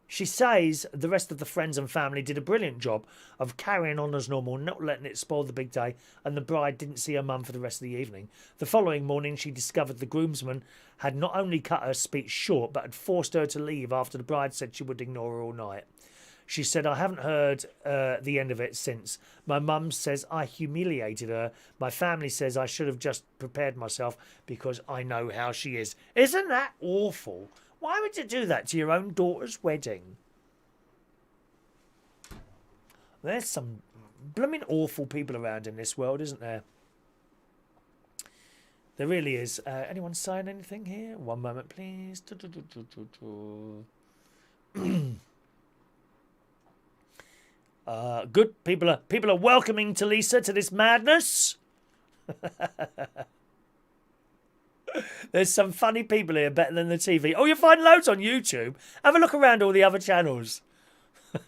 She says the rest of the friends and family did a brilliant job of carrying on as normal, not letting it spoil the big day, and the bride didn't see her mum for the rest of the evening. The following morning, she discovered the groomsman had not only cut her speech short, but had forced her to leave after the bride said she would ignore her all night. She said, I haven't heard the end of it since. My mum says I humiliated her. My family says I should have just prepared myself because I know how she is. Isn't that awful? Why would you do that to your own daughter's wedding? There's some blooming awful people around in this world, isn't there? There really is. Anyone saying anything here? One moment, please. Good. People are welcoming Talisa to this madness. There's some funny people here, better than the TV. Oh, you'll find loads on YouTube. Have a look around all the other channels.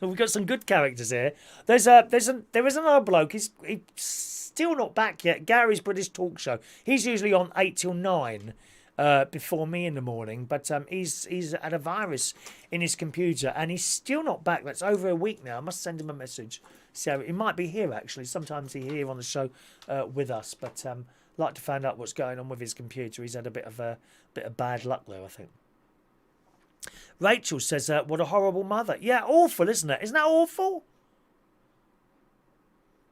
We've got some good characters here. There is another bloke. He's still not back yet. Gary's British talk show. He's usually on 8 till 9 before me in the morning. But he's had a virus in his computer and he's still not back. That's over a week now. I must send him a message. So he might be here actually. Sometimes he's here on the show with us. But like to find out what's going on with his computer. He's had a bit of bad luck there, I think. Rachel says, what a horrible mother. Yeah, awful, isn't it? Isn't that awful?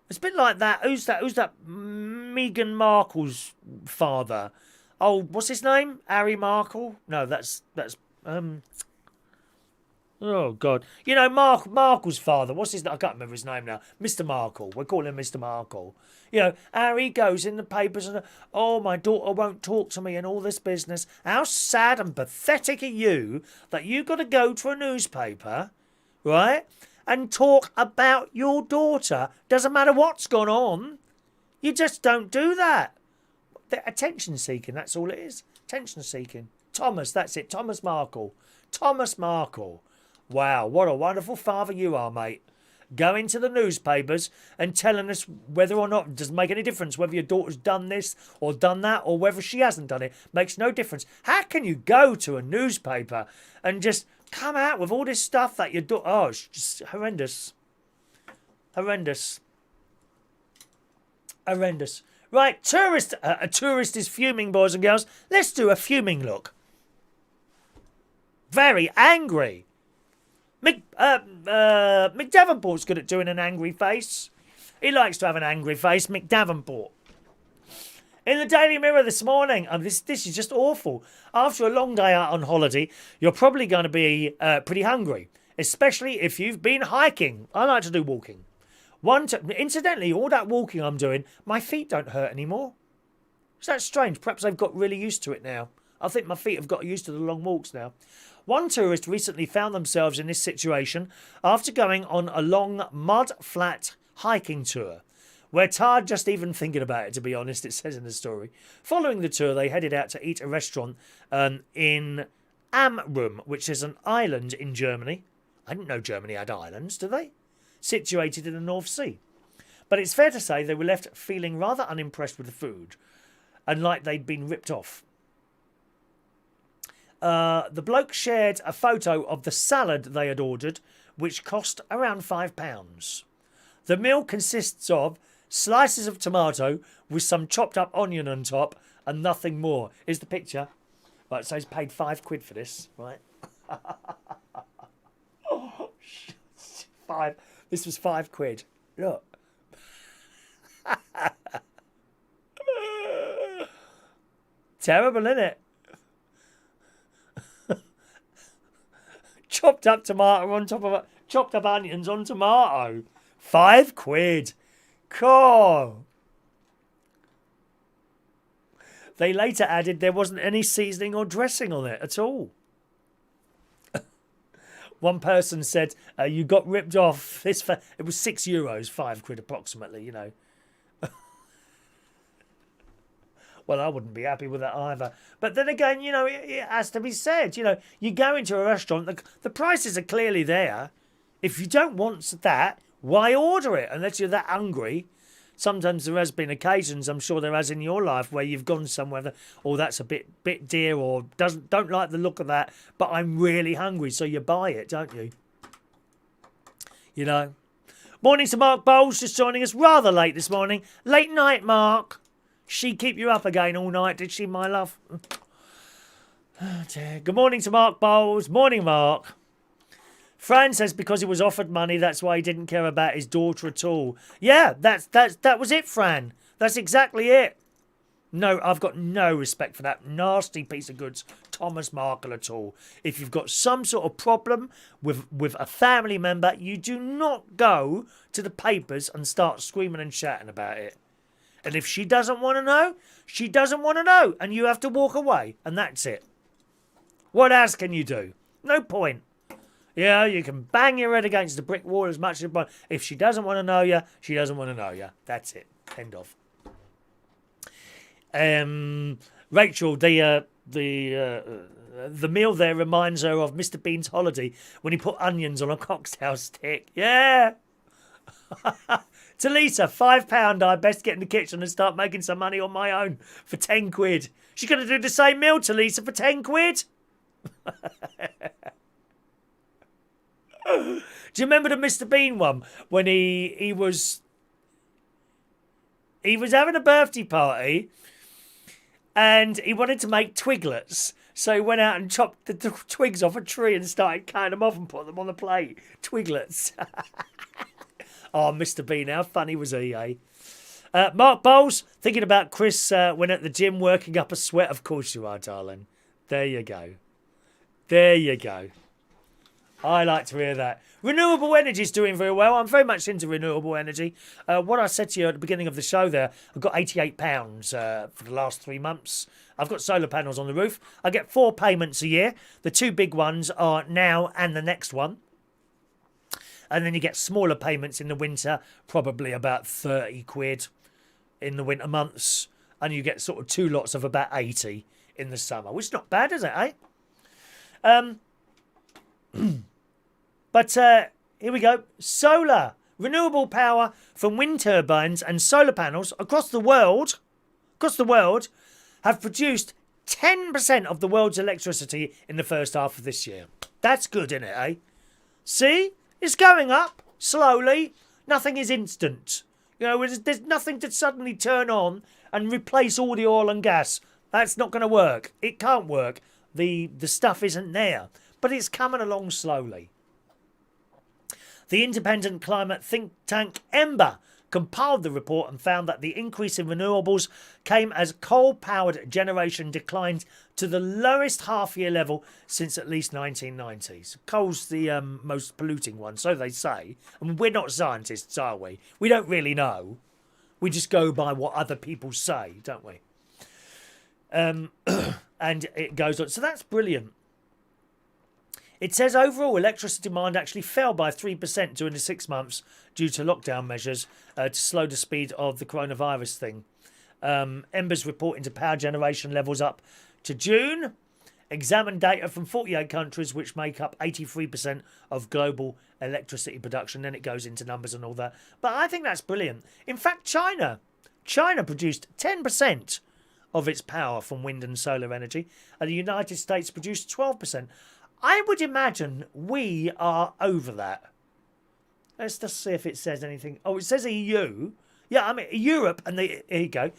It's a bit like that. Who's that? Meghan Markle's father. Oh, what's his name? Harry Markle? No, that's oh, God. You know, Markle's father. What's his name? I can't remember his name now. Mr. Markle. We're calling him Mr. Markle. You know, Harry goes in the papers and, oh, my daughter won't talk to me and all this business. How sad and pathetic are you that you got to go to a newspaper, right, and talk about your daughter? Doesn't matter what's gone on. You just don't do that. They're attention seeking, that's all it is. Attention seeking. Thomas, that's it. Thomas Markle. Thomas Markle. Wow, what a wonderful father you are, mate. Going to the newspapers and telling us whether or not, it doesn't make any difference whether your daughter's done this or done that or whether she hasn't done it. Makes no difference. How can you go to a newspaper and just come out with all this stuff that your daughter... Oh, it's just horrendous. Horrendous. Horrendous. Right, a tourist is fuming, boys and girls. Let's do a fuming look. Very angry. Mick Davenport's good at doing an angry face. He likes to have an angry face, Mick Davenport. In the Daily Mirror this morning, this is just awful. After a long day out on holiday, you're probably going to be pretty hungry, especially if you've been hiking. I like to do walking. Incidentally, all that walking I'm doing, my feet don't hurt anymore. Is that strange? Perhaps I've got really used to it now. I think my feet have got used to the long walks now. One tourist recently found themselves in this situation after going on a long mud-flat hiking tour. We're tired just even thinking about it, to be honest, it says in the story. Following the tour, they headed out to eat at a restaurant in Amrum, which is an island in Germany. I didn't know Germany had islands, do they? Situated in the North Sea. But it's fair to say they were left feeling rather unimpressed with the food and like they'd been ripped off. The bloke shared a photo of the salad they had ordered, which cost around £5. The meal consists of slices of tomato with some chopped up onion on top and nothing more. Here's the picture. Right, so he's paid £5 for this, right? Oh, five. This was £5. Look. Terrible, isn't it? Chopped up tomato on top of it. Chopped up onions on tomato. £5. Cool. They later added there wasn't any seasoning or dressing on it at all. One person said, you got ripped off. It was €6, £5 approximately, you know. Well, I wouldn't be happy with that either. But then again, you know, it has to be said. You know, you go into a restaurant, the prices are clearly there. If you don't want that, why order it? Unless you're that hungry. Sometimes there has been occasions, I'm sure there has in your life, where you've gone somewhere that, oh, that's a bit dear, or don't like the look of that, but I'm really hungry, so you buy it, don't you? You know. Morning to Mark Bowles, just joining us rather late this morning. Late night, Mark. She keep you up again all night, did she, my love? Oh, dear. Good morning to Mark Bowles. Morning, Mark. Fran says because he was offered money, that's why he didn't care about his daughter at all. Yeah, that was it, Fran. That's exactly it. No, I've got no respect for that nasty piece of goods, Thomas Markle, at all. If you've got some sort of problem with a family member, you do not go to the papers and start screaming and shouting about it. And if she doesn't want to know, she doesn't want to know. And you have to walk away. And that's it. What else can you do? No point. Yeah, you can bang your head against the brick wall as much as you want. If she doesn't want to know you, she doesn't want to know you. That's it. End of. Rachel, the meal there reminds her of Mr. Bean's holiday when he put onions on a cocktail stick. Yeah. To Lisa, £5. I best get in the kitchen and start making some money on my own for 10 quid. She's going to do the same meal to Lisa for 10 quid? Do you remember the Mr. Bean one when he was having a birthday party and he wanted to make twiglets, so he went out and chopped the twigs off a tree and started cutting them off and put them on the plate. Twiglets. Oh, Mr. Bean, how funny was he, eh? Mark Bowles, thinking about Chris when at the gym working up a sweat. Of course you are, darling. There you go. There you go. I like to hear that. Renewable energy is doing very well. I'm very much into renewable energy. What I said to you at the beginning of the show there, I've got £88 for the last 3 months. I've got solar panels on the roof. I get 4 payments a year. The 2 big ones are now and the next one. And then you get smaller payments in the winter, probably about 30 quid in the winter months. And you get sort of 2 lots of about 80 in the summer, which is not bad, is it, eh? But here we go. Solar. Renewable power from wind turbines and solar panels across the world have produced 10% of the world's electricity in the first half of this year. That's good, isn't it, eh? See? It's going up slowly. Nothing is instant. You know, there's nothing to suddenly turn on and replace all the oil and gas. That's not going to work. It can't work. The stuff isn't there. But it's coming along slowly. The independent climate think tank Ember compiled the report and found that the increase in renewables came as coal-powered generation declined to the lowest half-year level since at least 1990s. Coal's the most polluting one, so they say. I mean, we're not scientists, are we? We don't really know. We just go by what other people say, don't we? And it goes on. So that's brilliant. It says overall electricity demand actually fell by 3% during the 6 months due to lockdown measures to slow the speed of the coronavirus thing. Ember's report into power generation levels up to June. Examine data from 48 countries which make up 83% of global electricity production. Then it goes into numbers and all that. But I think that's brilliant. In fact, China produced 10% of its power from wind and solar energy, and the United States produced 12%. I would imagine we are over that. Let's just see if it says anything. Oh, it says EU. Yeah, I mean, Europe and here you go.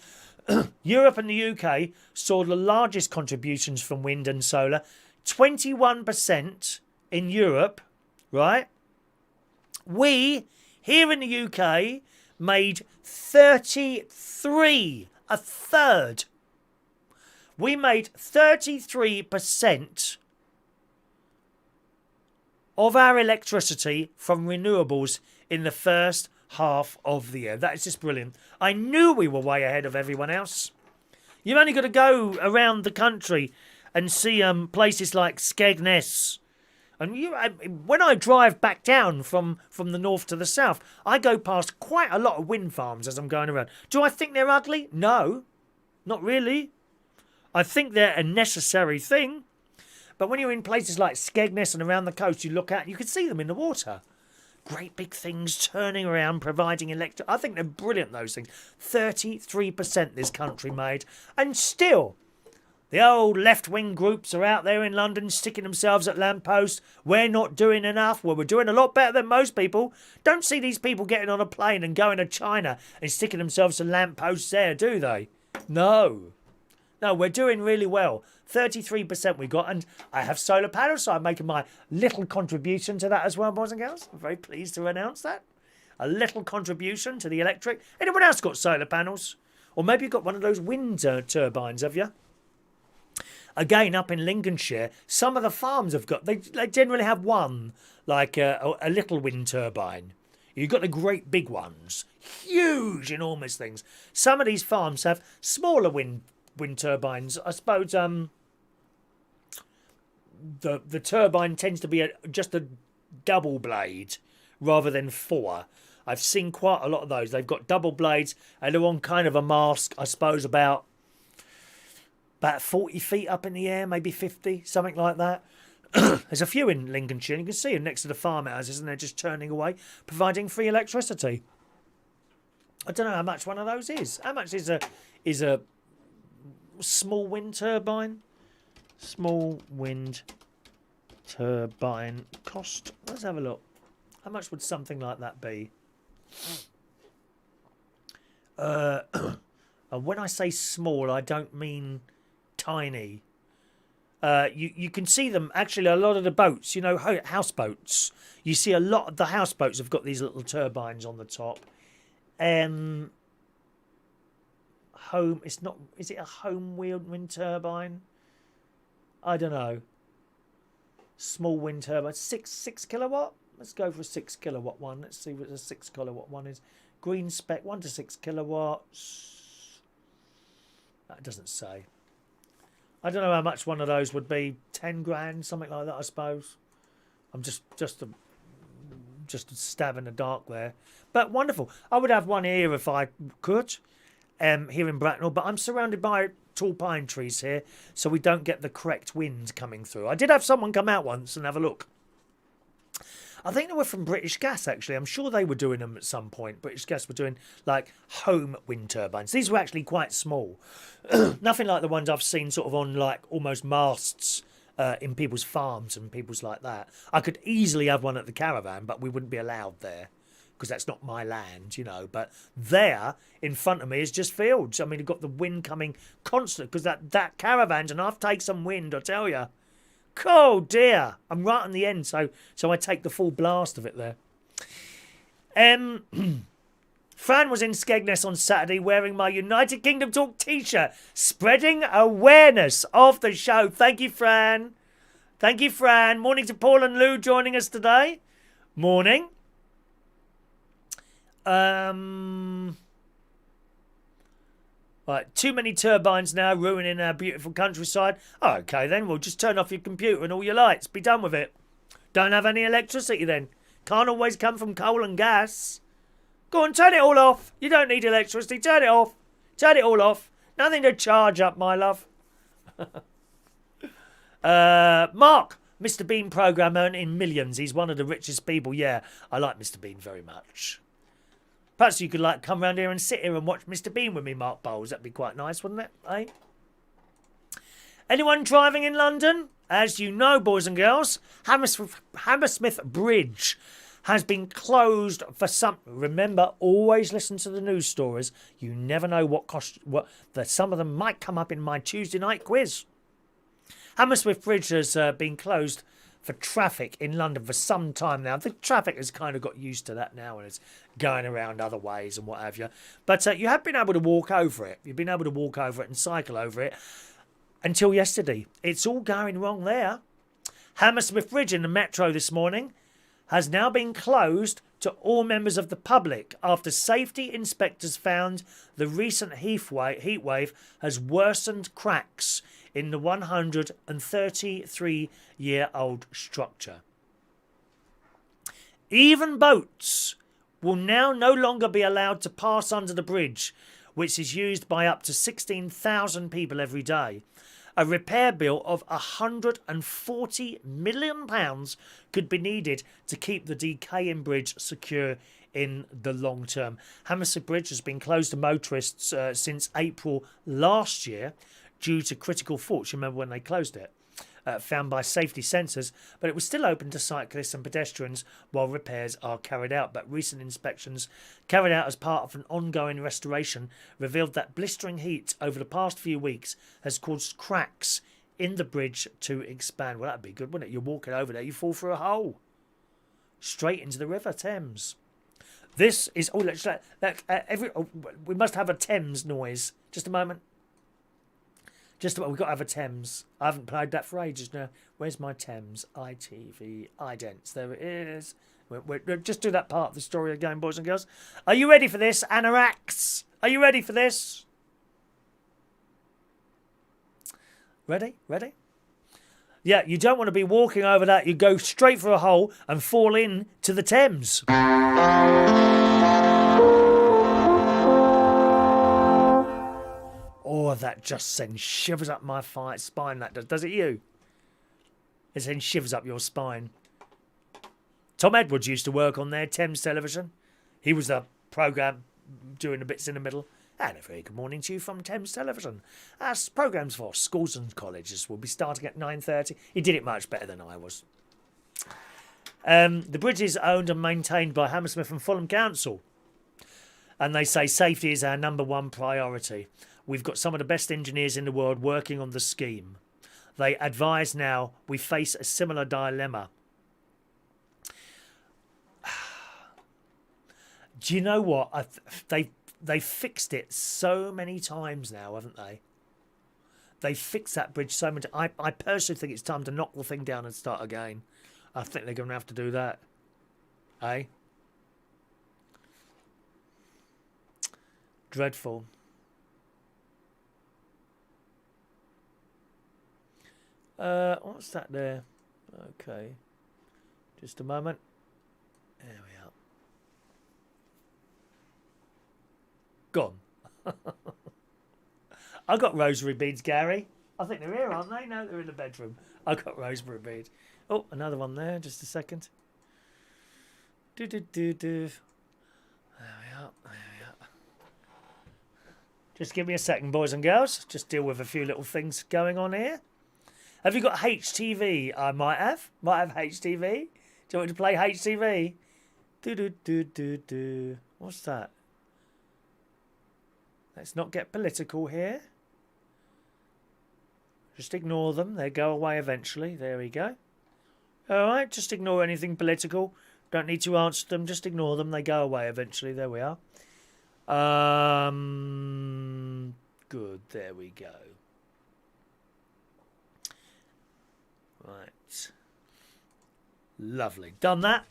Europe and the UK saw the largest contributions from wind and solar. 21% in Europe, right? We, here in the UK, made 33, a third. We made 33% of our electricity from renewables in the first half of the year. That is just brilliant. I knew we were way ahead of everyone else. You've only got to go around the country and see places like Skegness. And when I drive back down from the north to the south, I go past quite a lot of wind farms as I'm going around. Do I think they're ugly? No, not really. I think they're a necessary thing. But when you're in places like Skegness and around the coast, you look out, you can see them in the water. Great big things turning around, providing electric. I think they're brilliant, those things. 33% this country made. And still, the old left-wing groups are out there in London sticking themselves at lampposts. We're not doing enough. Well, we're doing a lot better than most people. Don't see these people getting on a plane and going to China and sticking themselves to lampposts there, do they? No. No, we're doing really well. 33% we got, and I have solar panels, so I'm making my little contribution to that as well, boys and girls. I'm very pleased to announce that. A little contribution to the electric. Anyone else got solar panels? Or maybe you've got one of those wind turbines, have you? Again, up in Lincolnshire, some of the farms have got, they generally have one, like a little wind turbine. You've got the great big ones, huge, enormous things. Some of these farms have smaller wind turbines. I suppose the turbine tends to be just a double blade rather than 4. I've seen quite a lot of those. They've got double blades and they're on kind of a mast, I suppose, about 40 feet up in the air, maybe 50, something like that. There's a few in Lincolnshire. You can see them next to the farmhouses and they're just turning away, providing free electricity. I don't know how much one of those is. How much is a small wind turbine? Small wind turbine cost. Let's have a look. How much would something like that be? When I say small, I don't mean tiny. You can see them, actually, a lot of the boats, you know, houseboats. You see a lot of the houseboats have got these little turbines on the top. Is it a home wheeled wind turbine? I don't know. Small wind turbine, 6 kilowatt. Let's go for a 6 kilowatt one. Let's see what the 6 kilowatt one is. Green spec, 1 to 6 kilowatts. That doesn't say. I don't know how much one of those would be. 10 grand, something like that, I suppose. I'm just a stab in the dark there. But wonderful. I would have one here if I could, here in Bracknell. But I'm surrounded by tall pine trees here, so we don't get the correct wind coming through. I did have someone come out once and have a look. I think they were from British Gas, actually. I'm sure they were doing them at some point. British Gas were doing, like, home wind turbines. These were actually quite small. Nothing like the ones I've seen sort of on, like, almost masts in people's farms and people's like that. I could easily have one at the caravan, but we wouldn't be allowed there because that's not my land, you know. But there, in front of me, is just fields. I mean, you've got the wind coming constant because that caravan's enough to take some wind, I tell you. Oh dear, I'm right on the end, so I take the full blast of it there. Fran was in Skegness on Saturday wearing my United Kingdom Talk t-shirt, spreading awareness of the show. Thank you, Fran. Thank you, Fran. Morning to Paul and Lou joining us today. Morning. Right, too many turbines now ruining our beautiful countryside. Oh, okay then, well just turn off your computer and all your lights. Be done with it. Don't have any electricity then. Can't always come from coal and gas. Go on, turn it all off. You don't need electricity. Turn it off. Turn it all off. Nothing to charge up, my love. Mark, Mr. Bean programme earning millions. He's one of the richest people. Yeah, I like Mr. Bean very much. Perhaps you could like come round here and sit here and watch Mr. Bean with me, Mark Bowles. That'd be quite nice, wouldn't it? Eh? Anyone driving in London? As you know, boys and girls, Hammersmith Bridge has been closed for some. Remember, always listen to the news stories. You never know some of them might come up in my Tuesday night quiz. Hammersmith Bridge has been closed for traffic in London for some time now. The traffic has kind of got used to that now and it's going around other ways and what have you. But you have been able to walk over it. You've been able to walk over it and cycle over it until yesterday. It's all going wrong there. Hammersmith Bridge in the metro this morning has now been closed to all members of the public after safety inspectors found the recent heat wave has worsened cracks in the 133-year-old structure. Even boats will now no longer be allowed to pass under the bridge, which is used by up to 16,000 people every day. A repair bill of £140 million could be needed to keep the decaying bridge secure in the long term. Hammersmith Bridge has been closed to motorists since April last year due to critical faults. You remember when they closed it? Found by safety sensors, but it was still open to cyclists and pedestrians while repairs are carried out. But recent inspections carried out as part of an ongoing restoration revealed that blistering heat over the past few weeks has caused cracks in the bridge to expand. Well, that'd be good, wouldn't it? You're walking over there, you fall through a hole straight into the River Thames. This is we must have a Thames noise. Just a moment. We've got to have a Thames. I haven't played that for ages now. Where's my Thames? ITV, idents. There it is. We'll just do that part of the story again, boys and girls. Are you ready for this, Anorax? Are you ready for this? Ready? Yeah, you don't want to be walking over that. You go straight for a hole and fall in to the Thames. Oh, that just sends shivers up my spine. That does it you? It sends shivers up your spine. Tom Edwards used to work on their Thames Television. He was the programme doing the bits in the middle. And a very good morning to you from Thames Television. As programmes for schools and colleges will be starting at 9:30. He did it much better than I was. The bridge is owned and maintained by Hammersmith and Fulham Council. And they say safety is our number one priority. We've got some of the best engineers in the world working on the scheme. They advise now we face a similar dilemma. Do you know what? They fixed it so many times now, haven't they? They fixed that bridge so many times. I personally think it's time to knock the thing down and start again. I think they're going to have to do that. Eh? Dreadful. What's that there? Okay. Just a moment. There we are. Gone. I got rosary beads, Gary. I think they're here, aren't they? No, they're in the bedroom. I got rosary beads. Oh, another one there. Just a second. Do. There we are. There we are. Just give me a second, boys and girls. Just deal with a few little things going on here. Have you got HTV? I might have. Might have HTV. Do you want me to play HTV? Do. What's that? Let's not get political here. Just ignore them. They go away eventually. There we go. All right, just ignore anything political. Don't need to answer them. Just ignore them. They go away eventually. There we are. Good. There we go. Right. Lovely. Done that.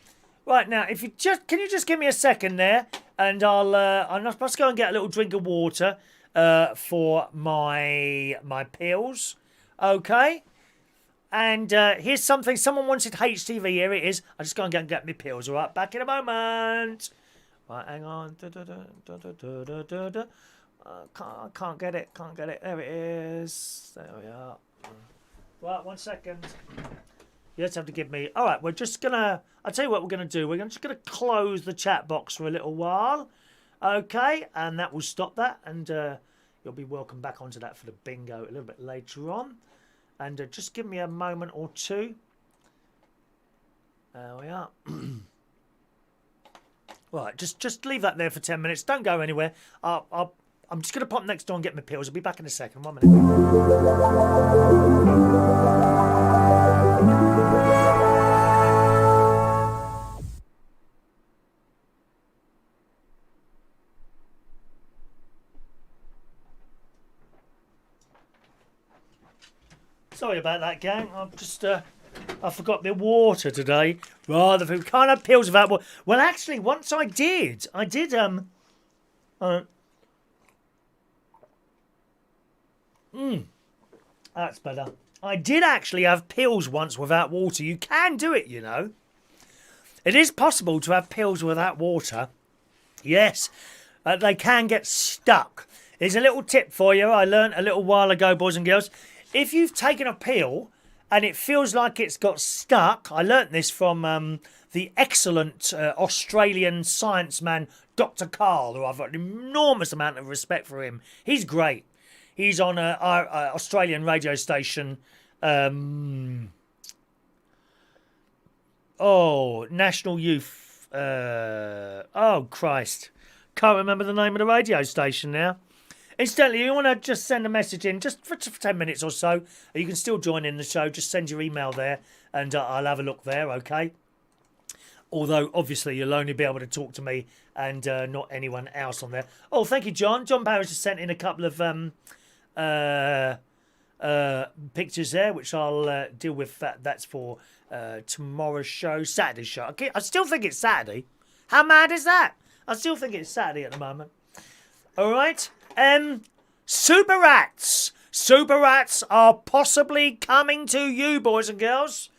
Right, now, if you can you just give me a second there, and I must go and get a little drink of water for my pills. Okay. And here's something. Someone wanted HTV. Here it is. I just go and get my pills. All right. Back in a moment. Right. Hang on. I can't get it. Can't get it. There it is. There we are. Right. 1 second. You just have to give me. All right. We're just gonna. I'll tell you what we're gonna do. We're just gonna close the chat box for a little while. Okay. And that will stop that. And you'll be welcome back onto that for the bingo a little bit later on. And just give me a moment or two. There we are. Right, just leave that there for 10 minutes. Don't go anywhere. I'm just going to pop next door and get my pills. I'll be back in a second. 1 minute. Sorry about that, gang. I've just I forgot the water today. Rather than can't have pills without water. Well, actually, once I did. That's better. I did actually have pills once without water. You can do it, you know. It is possible to have pills without water. Yes, they can get stuck. Here's a little tip for you. I learned a little while ago, boys and girls. If you've taken a pill and it feels like it's got stuck, I learnt this from the excellent Australian science man, Dr. Carl, who I've got an enormous amount of respect for him. He's great. He's on our Australian radio station. National Youth. Oh, Christ. Can't remember the name of the radio station now. Incidentally, you want to just send a message in just for 10 minutes or so. You can still join in the show. Just send your email there and I'll have a look there, okay? Although, obviously, you'll only be able to talk to me and not anyone else on there. Oh, thank you, John. John Parrish has sent in a couple of pictures there, which I'll deal with. That's for tomorrow's show, Saturday's show. Okay, I still think it's Saturday. How mad is that? I still think it's Saturday at the moment. All right. Super Rats. Super rats are possibly coming to you, boys and girls.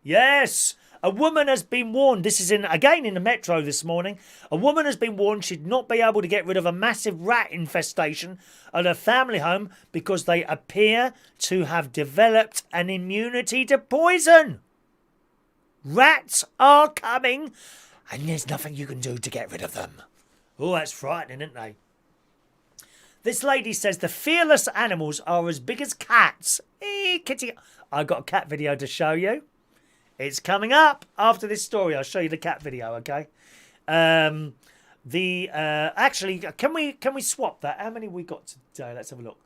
Yes. A woman has been warned, this is again in the Metro this morning, a woman has been warned she'd not be able to get rid of a massive rat infestation at her family home because they appear to have developed an immunity to poison. Rats are coming and there's nothing you can do to get rid of them. Oh, that's frightening, isn't they? This lady says the fearless animals are as big as cats. Kitty. I've got a cat video to show you. It's coming up after this story. I'll show you the cat video, okay? Actually, can we swap that? How many we got today? Let's have a look.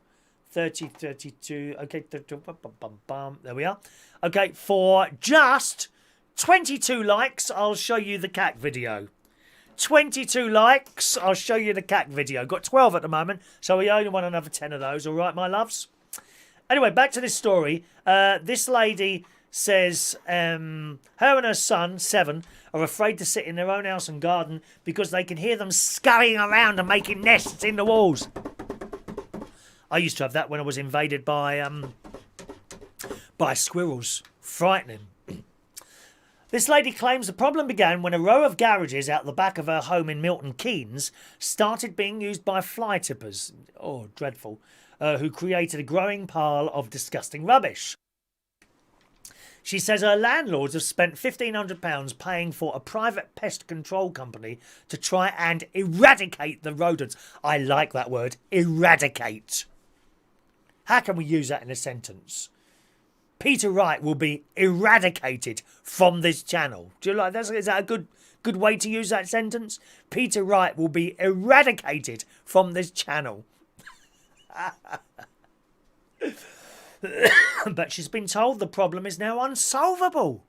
30, 32. Okay, there we are. Okay, for just 22 likes, I'll show you the cat video. 22 likes, I'll show you the cat video. Got 12 at the moment, so we only want another 10 of those. All right, my loves? Anyway, back to this story. This lady says her and her son, 7, are afraid to sit in their own house and garden because they can hear them scurrying around and making nests in the walls. I used to have that when I was invaded by squirrels. Frightening. This lady claims the problem began when a row of garages out the back of her home in Milton Keynes started being used by fly tippers. Oh, dreadful. Who created a growing pile of disgusting rubbish. She says her landlords have spent £1,500 paying for a private pest control company to try and eradicate the rodents. I like that word, eradicate. How can we use that in a sentence? Peter Wright will be eradicated from this channel. Do you like that? Is that a good way to use that sentence? Peter Wright will be eradicated from this channel. But she's been told the problem is now unsolvable.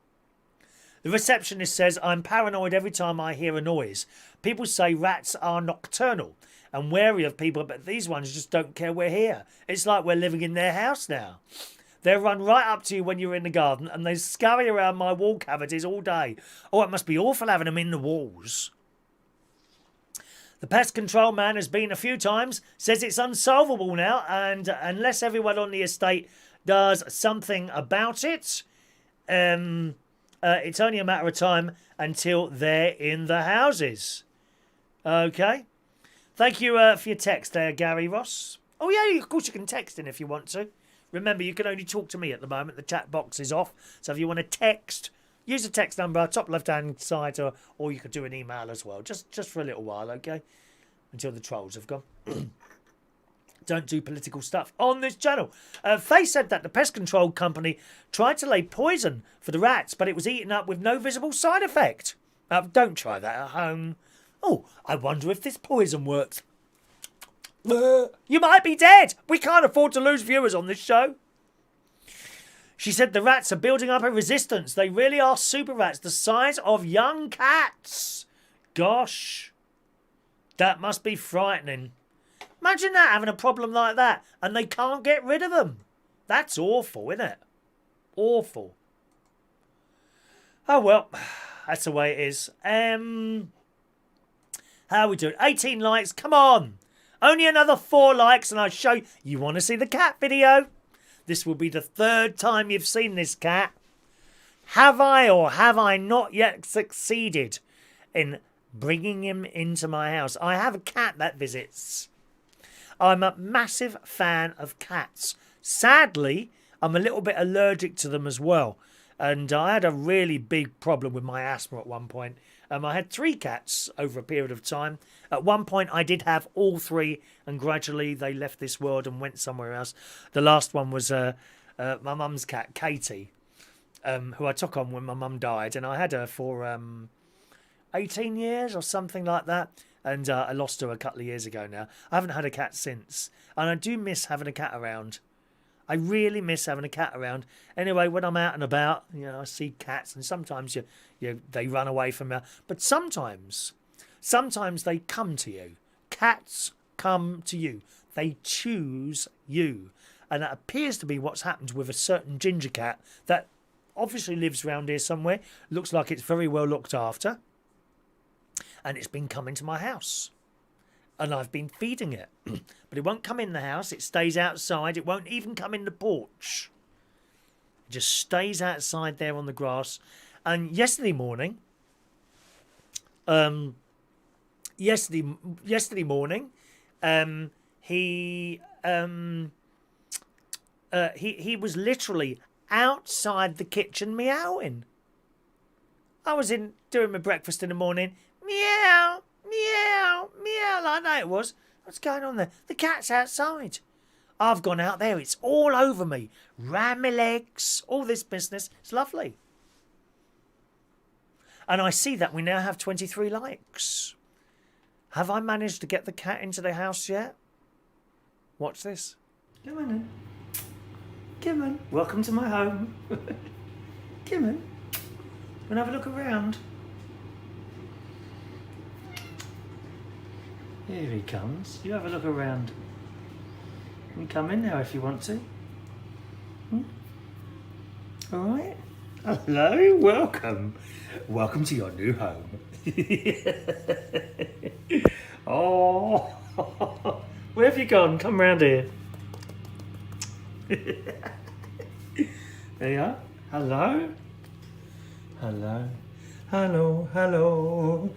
The receptionist says, I'm paranoid every time I hear a noise. People say rats are nocturnal and wary of people, but these ones just don't care we're here. It's like we're living in their house now. They run right up to you when you're in the garden and they scurry around my wall cavities all day. Oh, it must be awful having them in the walls. The pest control man has been a few times, says it's unsolvable now, and unless everyone on the estate does something about it, it's only a matter of time until they're in the houses. Okay. Thank you for your text there, Gary Ross. Oh, yeah, of course you can text in if you want to. Remember, you can only talk to me at the moment. The chat box is off. So if you want to text, use the text number, top left-hand side, or you could do an email as well. Just for a little while, okay? Until the trolls have gone. Don't do political stuff on this channel. Faye said that the pest control company tried to lay poison for the rats, but it was eaten up with no visible side effect. Don't try that at home. Oh, I wonder if this poison works. You might be dead. We can't afford to lose viewers on this show. She said the rats are building up a resistance. They really are super rats, the size of young cats. Gosh, that must be frightening. Imagine that, having a problem like that, and they can't get rid of them. That's awful, isn't it? Awful. Oh, well, that's the way it is. How are we doing? 18 likes, come on. Only another 4 likes and I'll show you. You want to see the cat video? This will be the 3rd time you've seen this cat. Have I or have I not yet succeeded in bringing him into my house? I have a cat that visits. I'm a massive fan of cats. Sadly, I'm a little bit allergic to them as well. And I had a really big problem with my asthma at one point. I had 3 cats over a period of time. At one point, I did have all 3, and gradually they left this world and went somewhere else. The last one was my mum's cat, Katie, who I took on when my mum died, and I had her for 18 years or something like that. And I lost her a couple of years ago now. I haven't had a cat since, and I do miss having a cat around. I really miss having a cat around. Anyway, when I'm out and about, I see cats, and sometimes they run away from you. But sometimes they come to you. Cats come to you. They choose you. And that appears to be what's happened with a certain ginger cat that obviously lives around here somewhere. Looks like it's very well looked after. And it's been coming to my house. and I've been feeding it. But it won't come in the house. It stays outside. It won't even come in the porch. It just stays outside there on the grass. And yesterday morning, he was literally outside the kitchen meowing. I was in doing my breakfast in the morning. Meow, meow, meow, like that it was. What's going on there? The cat's outside. I've gone out there. It's all over me. Ran my legs, all this business. It's lovely. And I see that we now have 23 likes. Have I managed to get the cat into the house yet? Watch this. Come on in. Come on. Welcome to my home. Come on. We'll have a look around. Here he comes. You have a look around. You can come in now if you want to. All right. Hello. Welcome. Welcome to your new home. Oh. Where have you gone? Come round here. There you are. Hello. Hello. Hello. Hello.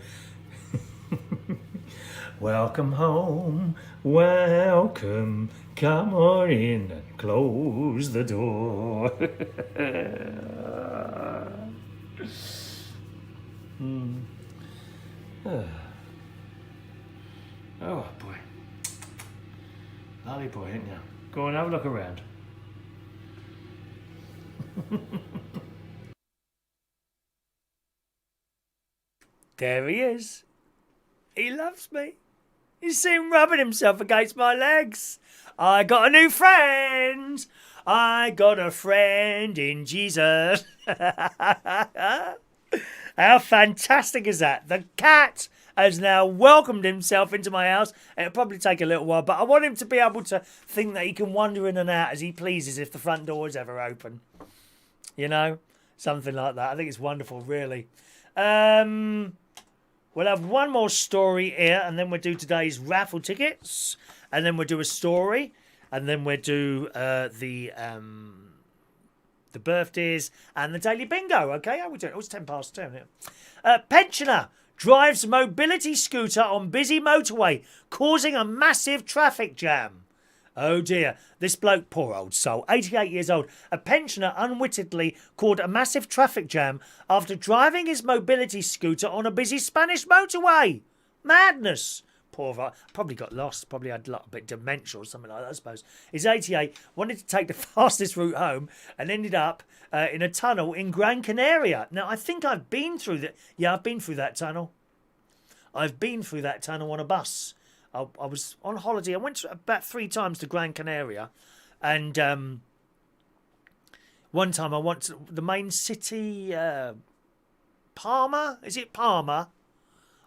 Welcome home. Welcome. Come on in and close the door. Oh boy. Lovely boy, ain't you? Go on, have a look around. There he is. He loves me. You see him rubbing himself against my legs. I got a new friend. I got a friend in Jesus. How fantastic is that? The cat has now welcomed himself into my house. It'll probably take a little while, but I want him to be able to think that he can wander in and out as he pleases if the front door is ever open. You know? Something like that. I think it's wonderful, really. We'll have one more story here, and then we'll do today's raffle tickets, and then we'll do a story, and then we'll do the birthdays and the daily bingo. Okay, how are we doing? Oh, it's 10 past 10. Yeah. Pensioner drives mobility scooter on busy motorway, causing a massive traffic jam. Oh dear, this bloke, poor old soul, 88 years old, a pensioner unwittingly caused a massive traffic jam after driving his mobility scooter on a busy Spanish motorway. Madness. Poor guy, probably got lost, probably had a bit of dementia or something like that, I suppose. He's 88, wanted to take the fastest route home and ended up in a tunnel in Gran Canaria. Now, I think I've been through that. Yeah, I've been through that tunnel. I've been through that tunnel on a bus. I was on holiday. I went about 3 times to Gran Canaria. And one time I went to the main city, Palma. Is it Palma?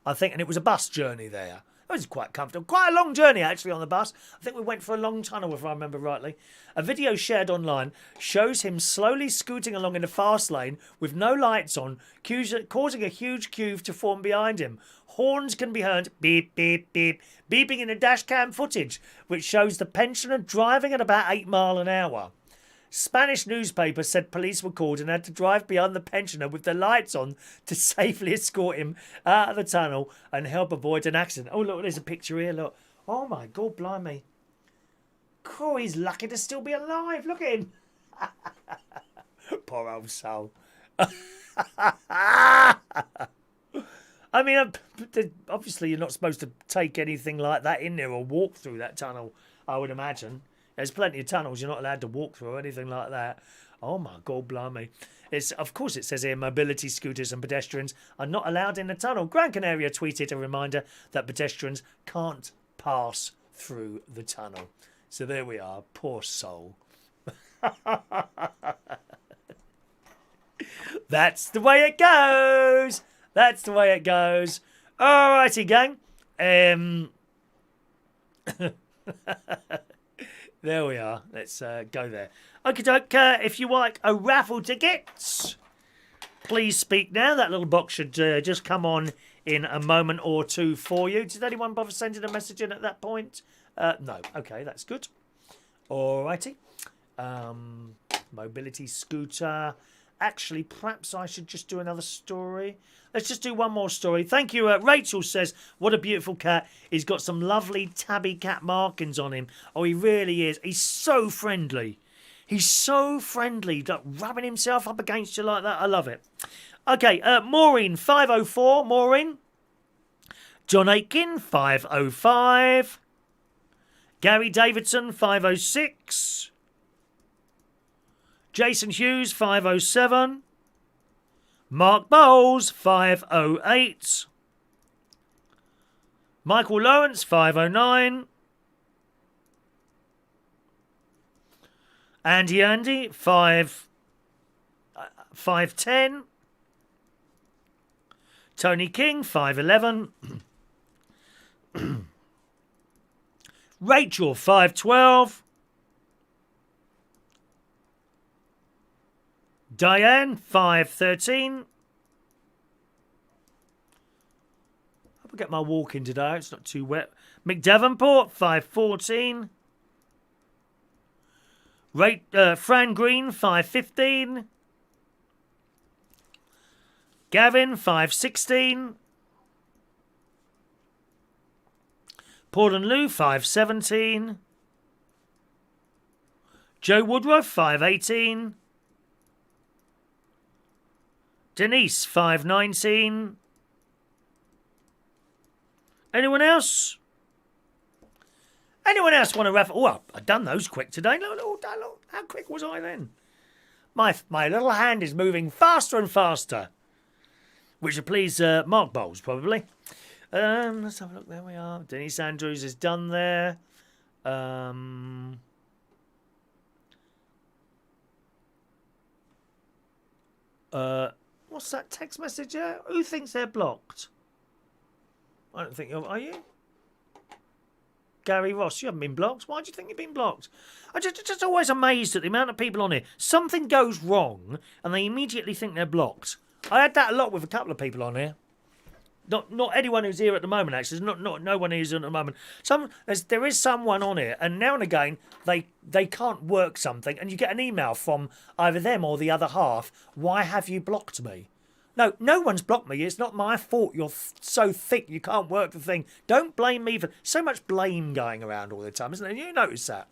I think. And it was a bus journey there. It was quite comfortable. Quite a long journey, actually, on the bus. I think we went for a long tunnel, if I remember rightly. A video shared online shows him slowly scooting along in the fast lane with no lights on, causing a huge queue to form behind him. Horns can be heard, beep, beep, beep, beeping in the dash cam footage, which shows the pensioner driving at about 8 miles an hour. Spanish newspapers said police were called and had to drive behind the pensioner with the lights on to safely escort him out of the tunnel and help avoid an accident. Oh, look, there's a picture here, look. Oh, my God, blimey. Oh, he's lucky to still be alive. Look at him. Poor old soul. I mean, obviously you're not supposed to take anything like that in there or walk through that tunnel, I would imagine. There's plenty of tunnels you're not allowed to walk through or anything like that. Oh, my God, blimey. Of course, it says here, mobility scooters and pedestrians are not allowed in the tunnel. Gran Canaria tweeted a reminder that pedestrians can't pass through the tunnel. So there we are. Poor soul. That's the way it goes. That's the way it goes. All righty, gang. There we are. Let's go there. Okay, if you like a raffle ticket, please speak now. That little box should just come on in a moment or two for you. Did anyone bother sending a message in at that point? No. Okay, that's good. Alrighty. Mobility scooter. Actually, perhaps I should just do another story. Let's just do one more story. Thank you. Rachel says, what a beautiful cat. He's got some lovely tabby cat markings on him. Oh, he really is. He's so friendly. He's so friendly, like rubbing himself up against you like that. I love it. Okay, Maureen, 504. Maureen. John Aitken, 505. Gary Davidson, 506. Jason Hughes, 507. Mark Bowles, 508. Michael Lawrence, 509. Andy, 510. Tony King, 511. Rachel, 512. Diane, 513. Hope I get my walk in today. It's not too wet. Mick Davenport, 514. Fran Green, 515. Gavin, 516. Paul and Lou, 517. Joe Woodruff, 518. Denise, 519. Anyone else? Anyone else want to refer? Oh, I've done those quick today. Look, how quick was I then? My little hand is moving faster and faster. Which will please Mark Bowles, probably. Let's have a look. There we are. Denise Andrews is done there. What's that text message here? Who thinks they're blocked? I don't think you're... Are you? Gary Ross, you haven't been blocked. Why do you think you've been blocked? I'm just always amazed at the amount of people on here. Something goes wrong and they immediately think they're blocked. I had that a lot with a couple of people on here. Not anyone who's here at the moment, actually. Not no one who's in at the moment. There is someone on here, and now and again they can't work something, and you get an email from either them or the other half. Why have you blocked me? No one's blocked me. It's not my fault. You're so thick you can't work the thing. Don't blame me for so much blame going around all the time, isn't there? You notice that.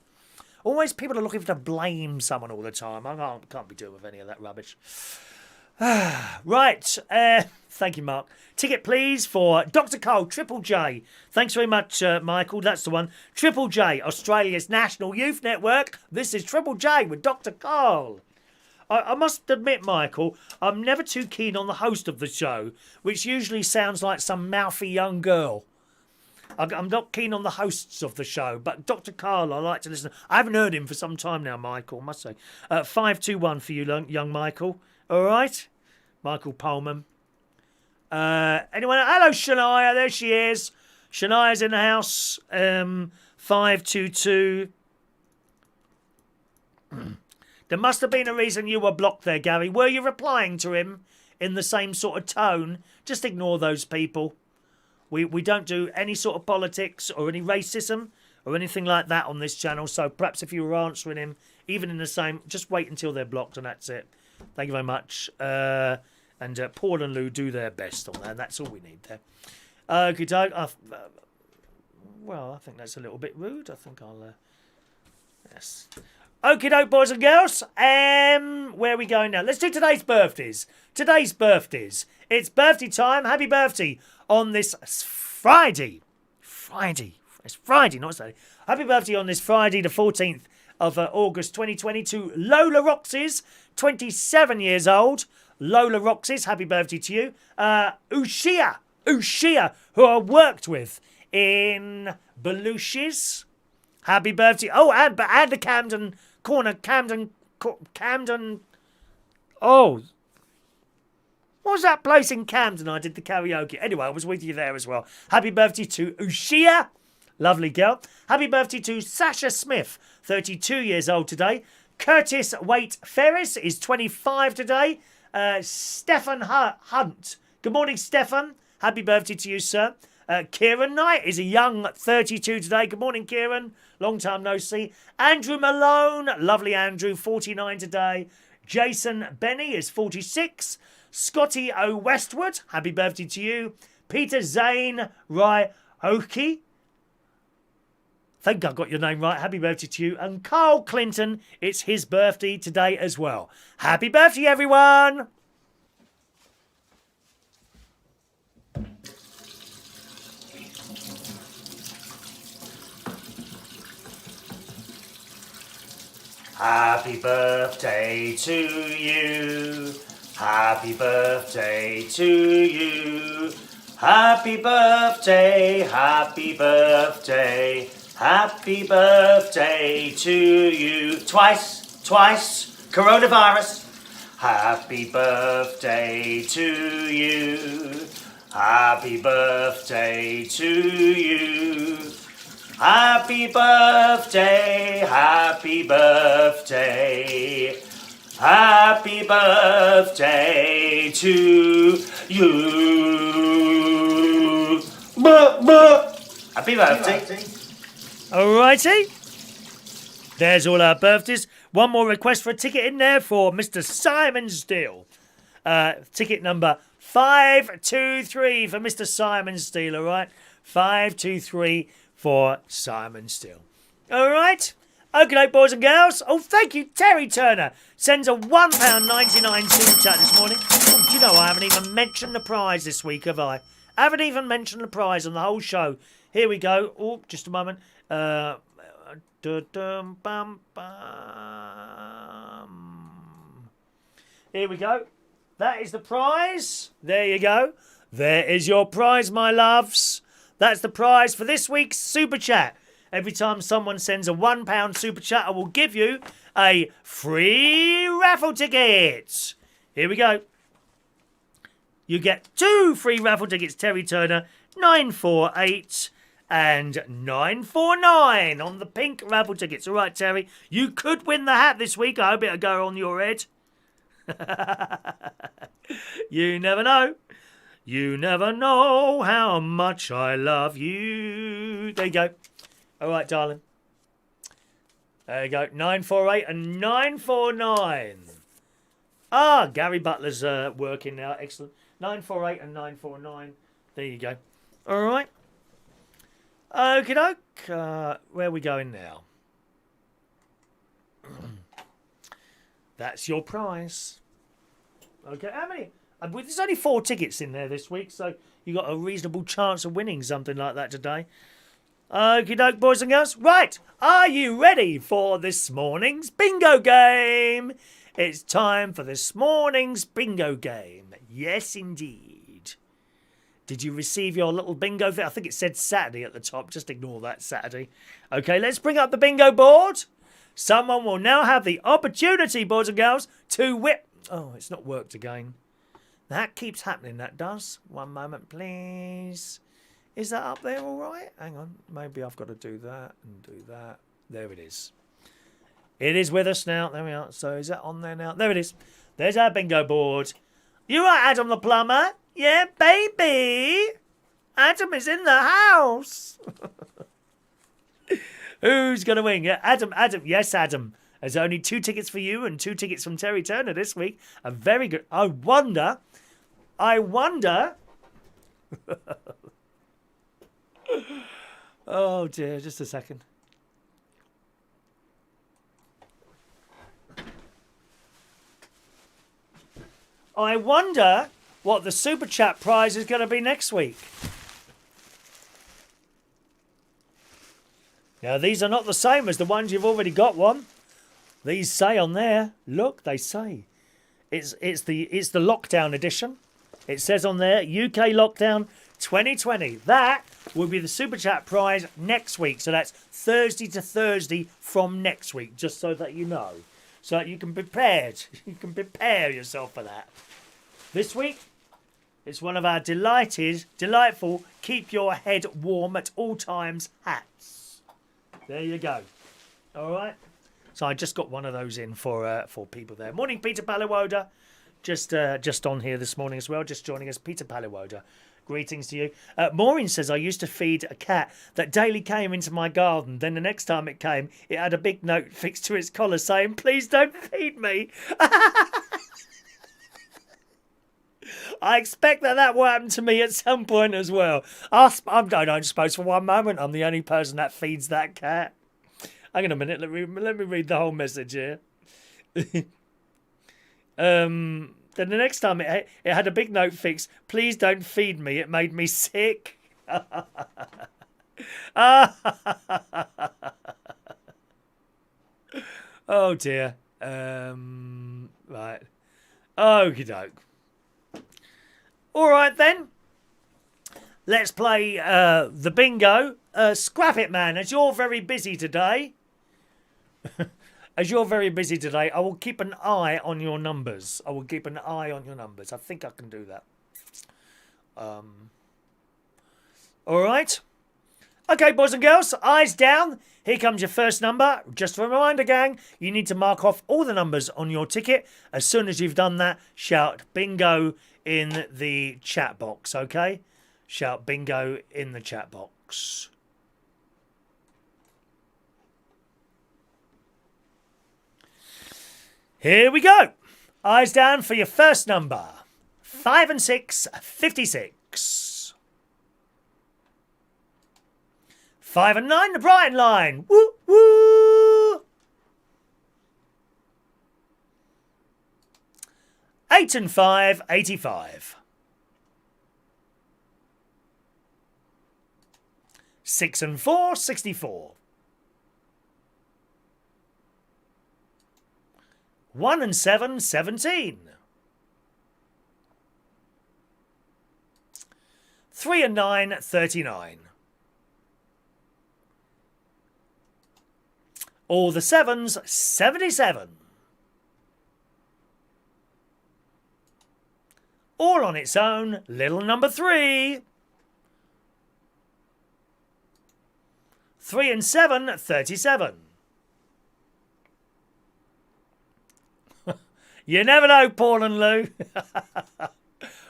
Always people are looking to blame someone all the time. I can't be doing with any of that rubbish. Right. Thank you, Mark. Ticket, please, for Dr. Cole, Triple J. Thanks very much, Michael. That's the one. Triple J, Australia's National Youth Network. This is Triple J with Dr. Cole. I must admit, Michael, I'm never too keen on the host of the show, which usually sounds like some mouthy young girl. I'm not keen on the hosts of the show, but Dr. Carl, I like to listen. I haven't heard him for some time now, Michael, I must say. 521 for you, young Michael. All right? Michael Pullman. Anyone? Hello, Shania. There she is. Shania's in the house. 522. There must have been a reason you were blocked there, Gary. Were you replying to him in the same sort of tone? Just ignore those people. We don't do any sort of politics or any racism or anything like that on this channel. So perhaps if you were answering him, even in the same, just wait until they're blocked and that's it. Thank you very much. And Paul and Lou do their best on that. That's all we need there. Okay, well, I think that's a little bit rude. I think I'll... yes. Okie doke, boys and girls. Where are we going now? Let's do today's birthdays. Today's birthdays. It's birthday time. Happy birthday on this Friday. It's Friday, not Saturday. Happy birthday on this Friday, the 14th of August 2020 to Lola Roxys, 27 years old. Lola Roxys, happy birthday to you. Uxia, who I worked with in Belushi's. Happy birthday. Oh, and the Camden Corner, Camden. Oh, what was that place in Camden I did the karaoke? Anyway, I was with you there as well. Happy birthday to Uxia. Lovely girl. Happy birthday to Sacha Smith, 32 years old today. Curtis Waite Ferris is 25 today. Stephan Hunt. Good morning, Stephan. Happy birthday to you, sir. Kieran Knight is a young 32 today. Good morning, Kieran. Long time no see. Andrew Malone, lovely Andrew, 49 today. Jason Benny is 46. Scotty O. Westwood, happy birthday to you. Peter Zane Rai Oki, think I got your name right. Happy birthday to you. And Carl Clinton, it's his birthday today as well. Happy birthday, everyone. Happy birthday to you. Happy birthday to you. Happy birthday, happy birthday. Happy birthday to you. Twice, coronavirus. Happy birthday to you. Happy birthday to you. Happy birthday, happy birthday. Happy birthday to you. Happy birthday. Alrighty. There's all our birthdays. One more request for a ticket in there for Mr. Simon Steele. Ticket number 523 for Mr. Simon Steele, alright? 523 for Simon Steele. Alright? Okay, boys and girls. Oh, thank you. Terry Turner sends a £1.99 super chat this morning. Oh, do you know I haven't even mentioned the prize this week, have I? I haven't even mentioned the prize on the whole show. Here we go. Oh, just a moment. Here we go. That is the prize. There you go. There is your prize, my loves. That's the prize for this week's Super Chat. Every time someone sends a £1 Super Chat, I will give you a free raffle ticket. Here we go. You get 2 free raffle tickets, Terry Turner, 948 and 949 on the pink raffle tickets. All right, Terry, you could win the hat this week. I hope it'll go on your head. You never know. You never know how much I love you. There you go. All right, darling. There you go. 948 and 949. Ah, Gary Butler's working now. Excellent. 948 and 949. There you go. All right. Okie doke. Where are we going now? That's your prize. Okay, how many? There's only 4 tickets in there this week, so you got a reasonable chance of winning something like that today. Okie doke, boys and girls. Right, are you ready for this morning's bingo game? It's time for this morning's bingo game. Yes, indeed. Did you receive your little bingo? I think it said Saturday at the top. Just ignore that, Saturday. Okay, let's bring up the bingo board. Someone will now have the opportunity, boys and girls, to whip. Oh, it's not worked again. That keeps happening, that does. One moment, please. Is that up there all right? Hang on. Maybe I've got to do that and do that. There it is. It is with us now. There we are. So is that on there now? There it is. There's our bingo board. You right, Adam the plumber? Yeah, baby. Adam is in the house. Who's going to win? Yeah, Adam. Yes, Adam. There's only 2 tickets for you and 2 tickets from Terry Turner this week. A very good... I wonder... Oh, dear. Just a second. I wonder what the Super Chat prize is going to be next week. Now, these are not the same as the ones you've already got one. These say on there, look, they say. It's the lockdown edition. It says on there, UK lockdown 2020. That will be the Super Chat prize next week. So that's Thursday to Thursday from next week, just so that you know. So that you can be prepared. You can prepare yourself for that. This week, it's one of our delightful, keep your head warm at all times hats. There you go. All right. So I just got one of those in for people there. Morning, Peter Paliwoda. Just on here this morning as well. Just joining us, Peter Paliwoda. Greetings to you. Maureen says, I used to feed a cat that daily came into my garden. Then the next time it came, it had a big note fixed to its collar saying, please don't feed me. I expect that will happen to me at some point as well. I don't suppose for one moment I'm the only person that feeds that cat. Hang on a minute. Let me read the whole message here. Then the next time it had a big note fixed, please don't feed me, it made me sick. Oh dear. Right. Okie doke. Alright then. Let's play the bingo. Scrap it, man, as you're very busy today. As you're very busy today, I will keep an eye on your numbers. I think I can do that. All right. Okay, boys and girls, eyes down. Here comes your first number. Just a reminder, gang, you need to mark off all the numbers on your ticket. As soon as you've done that, shout bingo in the chat box, okay? Shout bingo in the chat box. Here we go. Eyes down for your first number. 5 and 6, 56. 5 and 9, the Brighton line. Woo, woo. 8 and 5, 85. 6 and 4, 64. 1 and 7, 17. 3 and 9, 39. All the 7s, 77. All on its own, little number 3. 3 and 7, 37. You never know, Paul and Lou.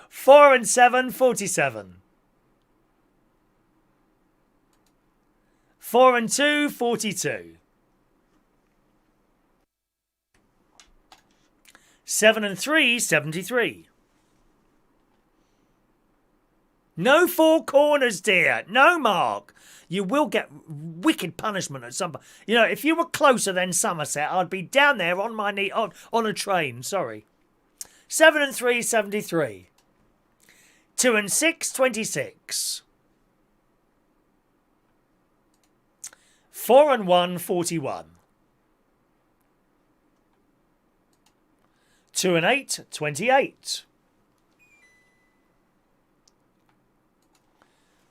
4 and 7, 47. 4 and 2, 42. 7 and 3, 73. No 4 corners, dear. No, Mark. You will get wicked punishment at some point. You know, if you were closer than Somerset, I'd be down there on my knee on a train. Sorry. 7 and 3, 73. 2 and 6, 26. 4 and 1, 41. 2 and 8, 28.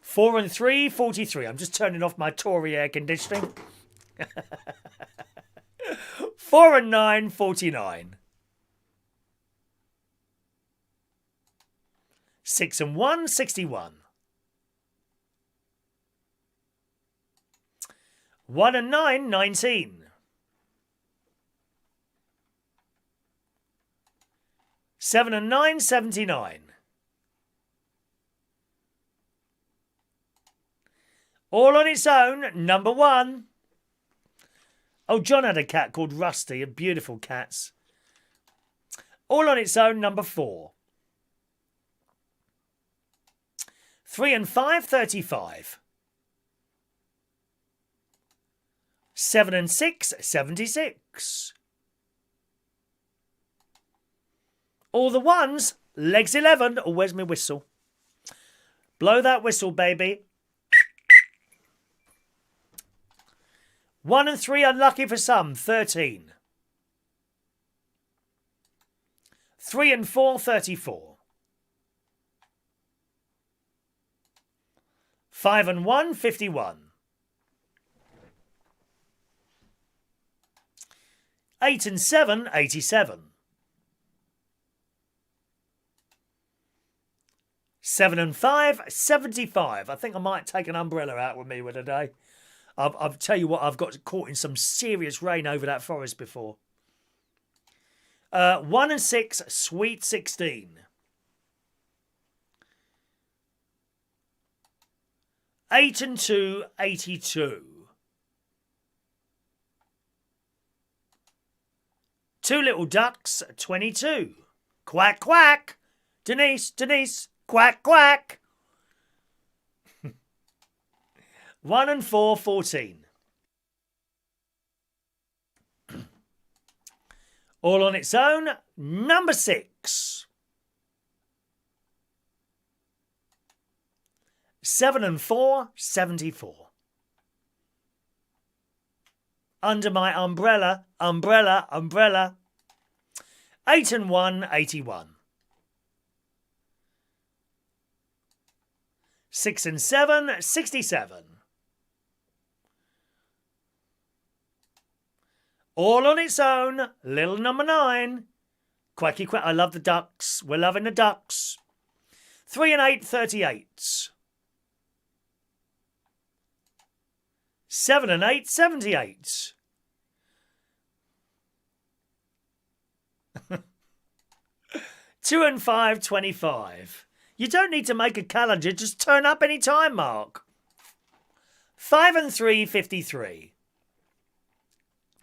4 and 3, 43. I'm just turning off my Tory air conditioning. 4 and 9, 49. 6 and 1, 61. 1 and 9, 19. 7 and 9, 79. All on its own, number 1. Oh, John had a cat called Rusty, a beautiful cats. All on its own, number 4. 3 and 5, 35. 7 and 6, 76. All the 1s, legs 11. Oh, where's my whistle? Blow that whistle, baby. 1 and 3, unlucky for some, 13. 3 and 4, 34. 5 and 1, 51. 8 and 7, 87. 7 and 5, 75. I think I might take an umbrella out with me with today. I'll tell you what, I've got caught in some serious rain over that forest before. 1 and 6, sweet 16. 8 and 2, 82. 2 little ducks, 22. Quack, quack. Denise, Denise, quack, quack. 1 and 4, 14. All on its own, number 6. 7 and 4, 74. Under my umbrella, umbrella, umbrella. 8 and 1, 81. 6 and 7, 67. All on its own, little number 9. Quacky quack, I love the ducks. We're loving the ducks. 3 and 8, 38. 7 and 8, 78. Two and 5, 25. You don't need to make a calendar, just turn up any time, Mark. 5 and 3, 53.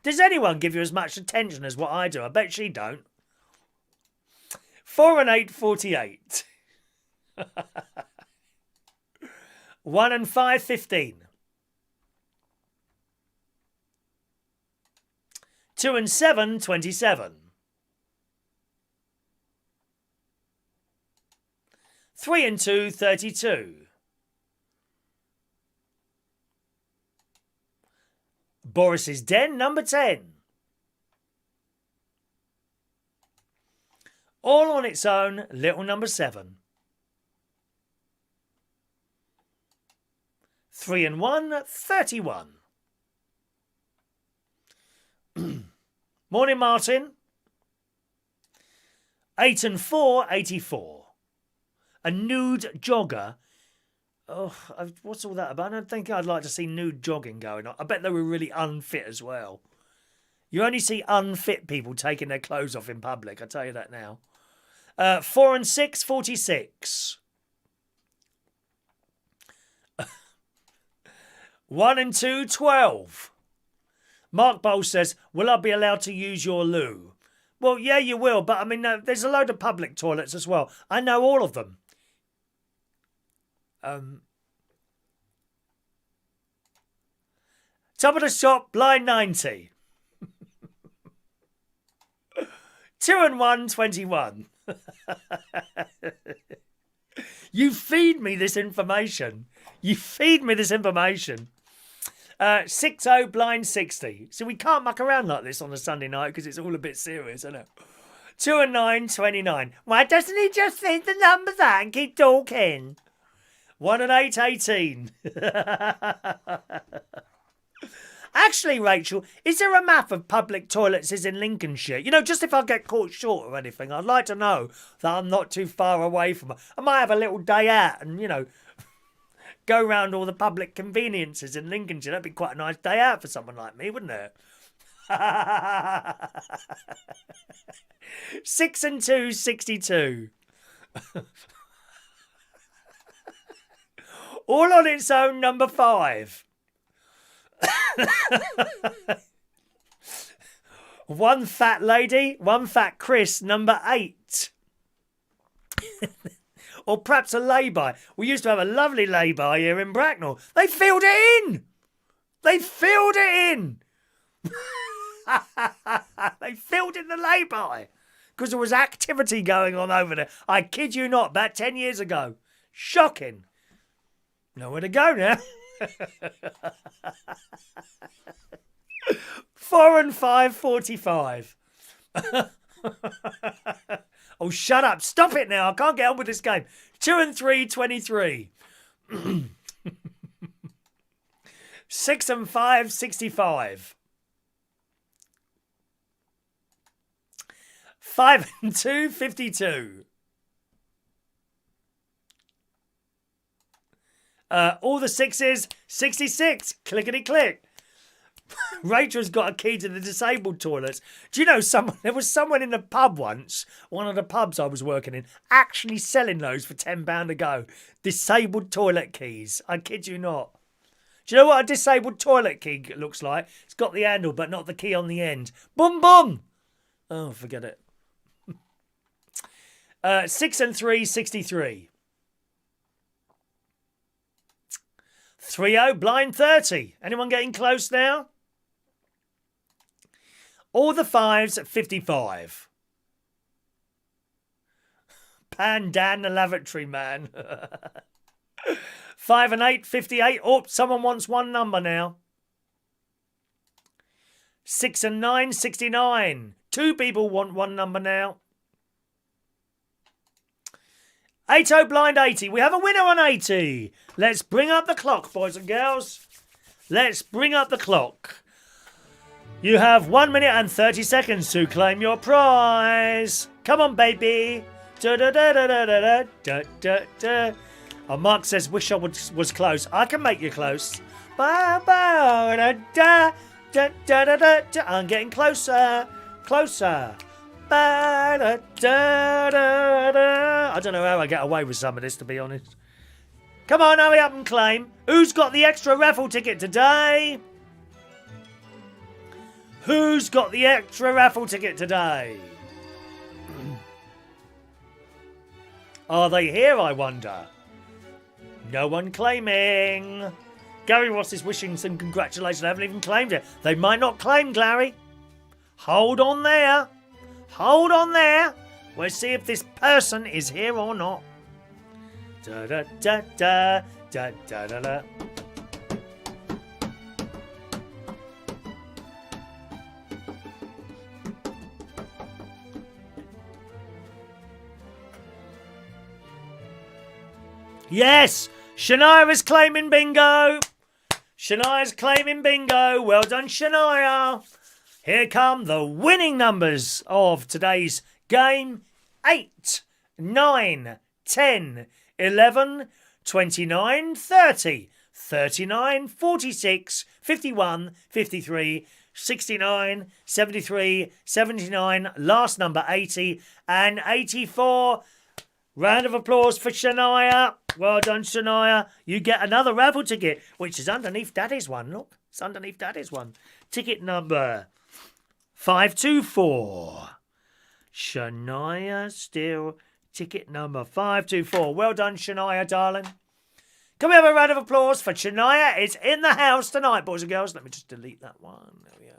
Does anyone give you as much attention as what I do? I bet she don't. 4 and 8, 48. 1 and 5, 15. 2 and 7, 27. 3 and 2, 32. Boris's Den, number 10. All on its own, little number 7. 3 and 1, 31. Morning, Martin. 8 and 4, 84. A nude jogger. Oh, what's all that about? I don't think I'd like to see nude jogging going on. I bet they were really unfit as well. You only see unfit people taking their clothes off in public, I tell you that now. 4 and 6, 46. 1 and 2, 12. Mark Bowl says, will I be allowed to use your loo? Well, yeah, you will, but I mean, there's a load of public toilets as well. I know all of them. Top of the shop, line 90. 2 and 1, 21. You feed me this information. You feed me this information. 60, blind 60. So we can't muck around like this on a Sunday night because it's all a bit serious, isn't it? 2 and 9, 29. Why doesn't he just say the numbers out and keep talking? 1 and 8, 18. Actually, Rachel, is there a map of public toilets in Lincolnshire? You know, just if I get caught short or anything, I'd like to know that I'm not too far away from it. I might have a little day out and, you know, go round all the public conveniences in Lincolnshire. That'd be quite a nice day out for someone like me, wouldn't it? 6 and 2, 62. All on its own, number 5. One fat lady, one fat Chris, number 8. Or perhaps a lay-by. We used to have a lovely lay-by here in Bracknell. They filled it in! They filled it in! They filled in the lay-by. Because there was activity going on over there. I kid you not, about 10 years ago. Shocking. Nowhere to go now. 4 and 5, 45. Oh, shut up. Stop it now. I can't get on with this game. 2 and 3, 23. 6 and 5, 65. 5 and 2, 52. All the 6s, 66. Clickety click. Rachel's got a key to the disabled toilets. Do you know there was someone in the pub once, one of the pubs I was working in, actually selling those for £10 a go. Disabled toilet keys. I kid you not. Do you know what a disabled toilet key looks like? It's got the handle but not the key on the end. Boom, boom. Oh, forget it. 6 and 3, 63. 3-0, blind 30. Anyone getting close now? All the 5s at 55. Pandan the lavatory man. 5 and 8, 58. Oh, someone wants one number now. 6 and 9, 69. 2 people want one number now. 8-0 blind 80. We have a winner on 80. Let's bring up the clock, boys and girls. Let's bring up the clock. You have 1 minute and 30 seconds to claim your prize. Come on, baby. Da da da da da da da da da. Oh, Mark says, wish I was close. I can make you close. Ba ba da da da da da da. I'm getting closer, closer. Ba da da da da. I don't know how I get away with some of this, to be honest. Come on, hurry up and claim. Who's got the extra raffle ticket today? Who's got the extra raffle ticket today? Are they here, I wonder? No one claiming. Gary Ross is wishing some congratulations. I haven't even claimed it. They might not claim, Gary. Hold on there. Hold on there. We'll see if this person is here or not. Da da da da da da da da. Yes! Shania is claiming bingo! Shania's claiming bingo! Well done, Shania! Here come the winning numbers of today's game. 8, 9, 10, 11, 29, 30, 39, 46, 51, 53, 69, 73, 79, last number 80, and 84. Round of applause for Shania. Well done, Shania. You get another raffle ticket, which is underneath Daddy's one. Look, it's underneath Daddy's one. Ticket number 524. Shania still. Ticket number 524. Well done, Shania, darling. Can we have a round of applause for Shania? It's in the house tonight, boys and girls. Let me just delete that one. There we go.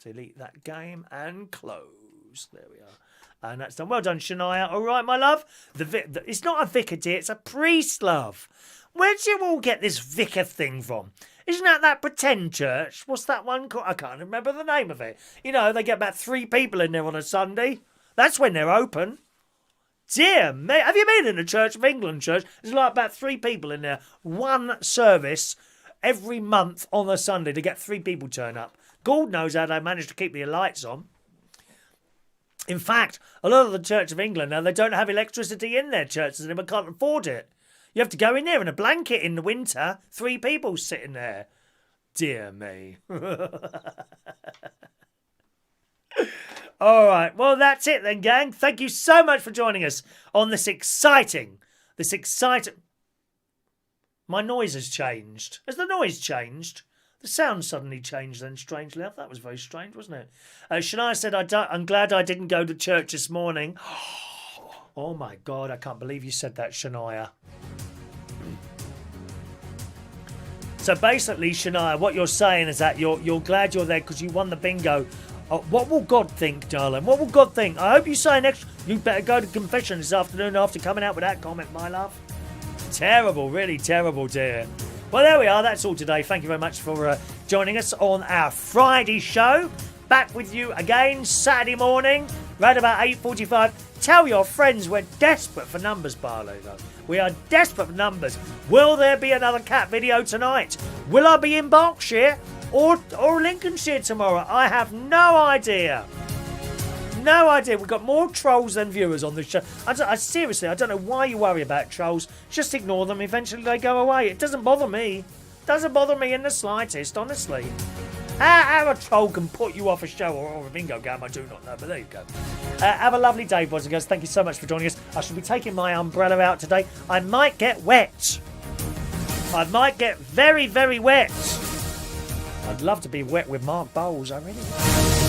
Delete that game and close. There we are. And that's done. Well done, Shania. All right, my love. It's not a vicar, dear. It's a priest, love. Where do you all get this vicar thing from? Isn't that pretend church? What's that one called? I can't remember the name of it. You know, they get about 3 people in there on a Sunday. That's when they're open. Dear me. Have you been in the Church of England church? There's like about 3 people in there. One service every month on a Sunday to get 3 people turn up. God knows how they manage to keep the lights on. In fact, a lot of the Church of England now, they don't have electricity in their churches and they can't afford it. You have to go in there in a blanket in the winter. 3 people sitting there. Dear me. All right. Well, that's it then, gang. Thank you so much for joining us on this exciting... My noise has changed. Has the noise changed? The sound suddenly changed then, strangely enough. That was very strange, wasn't it? Shania said, I'm glad I didn't go to church this morning. Oh, my God. I can't believe you said that, Shania. So basically, Shania, what you're saying is that you're glad you're there because you won the bingo. What will God think, darling? What will God think? I hope you say next... You better go to confession this afternoon after coming out with that comment, my love. Terrible, really terrible, dear. Well, there we are. That's all today. Thank you very much for joining us on our Friday show. Back with you again Saturday morning, right about 8:45. Tell your friends we're desperate for numbers, Barlow. We are desperate for numbers. Will there be another cat video tonight? Will I be in Berkshire or Lincolnshire tomorrow? I have no idea. No idea. We've got more trolls than viewers on the show. Seriously, I don't know why you worry about trolls. Just ignore them. Eventually they go away. It doesn't bother me. Doesn't bother me in the slightest, honestly. How a troll can put you off a show or a bingo game, I do not know, but there you go. Have a lovely day, boys and girls. Thank you so much for joining us. I shall be taking my umbrella out today. I might get wet. I might get very, very wet. I'd love to be wet with Mark Bowles, I really would.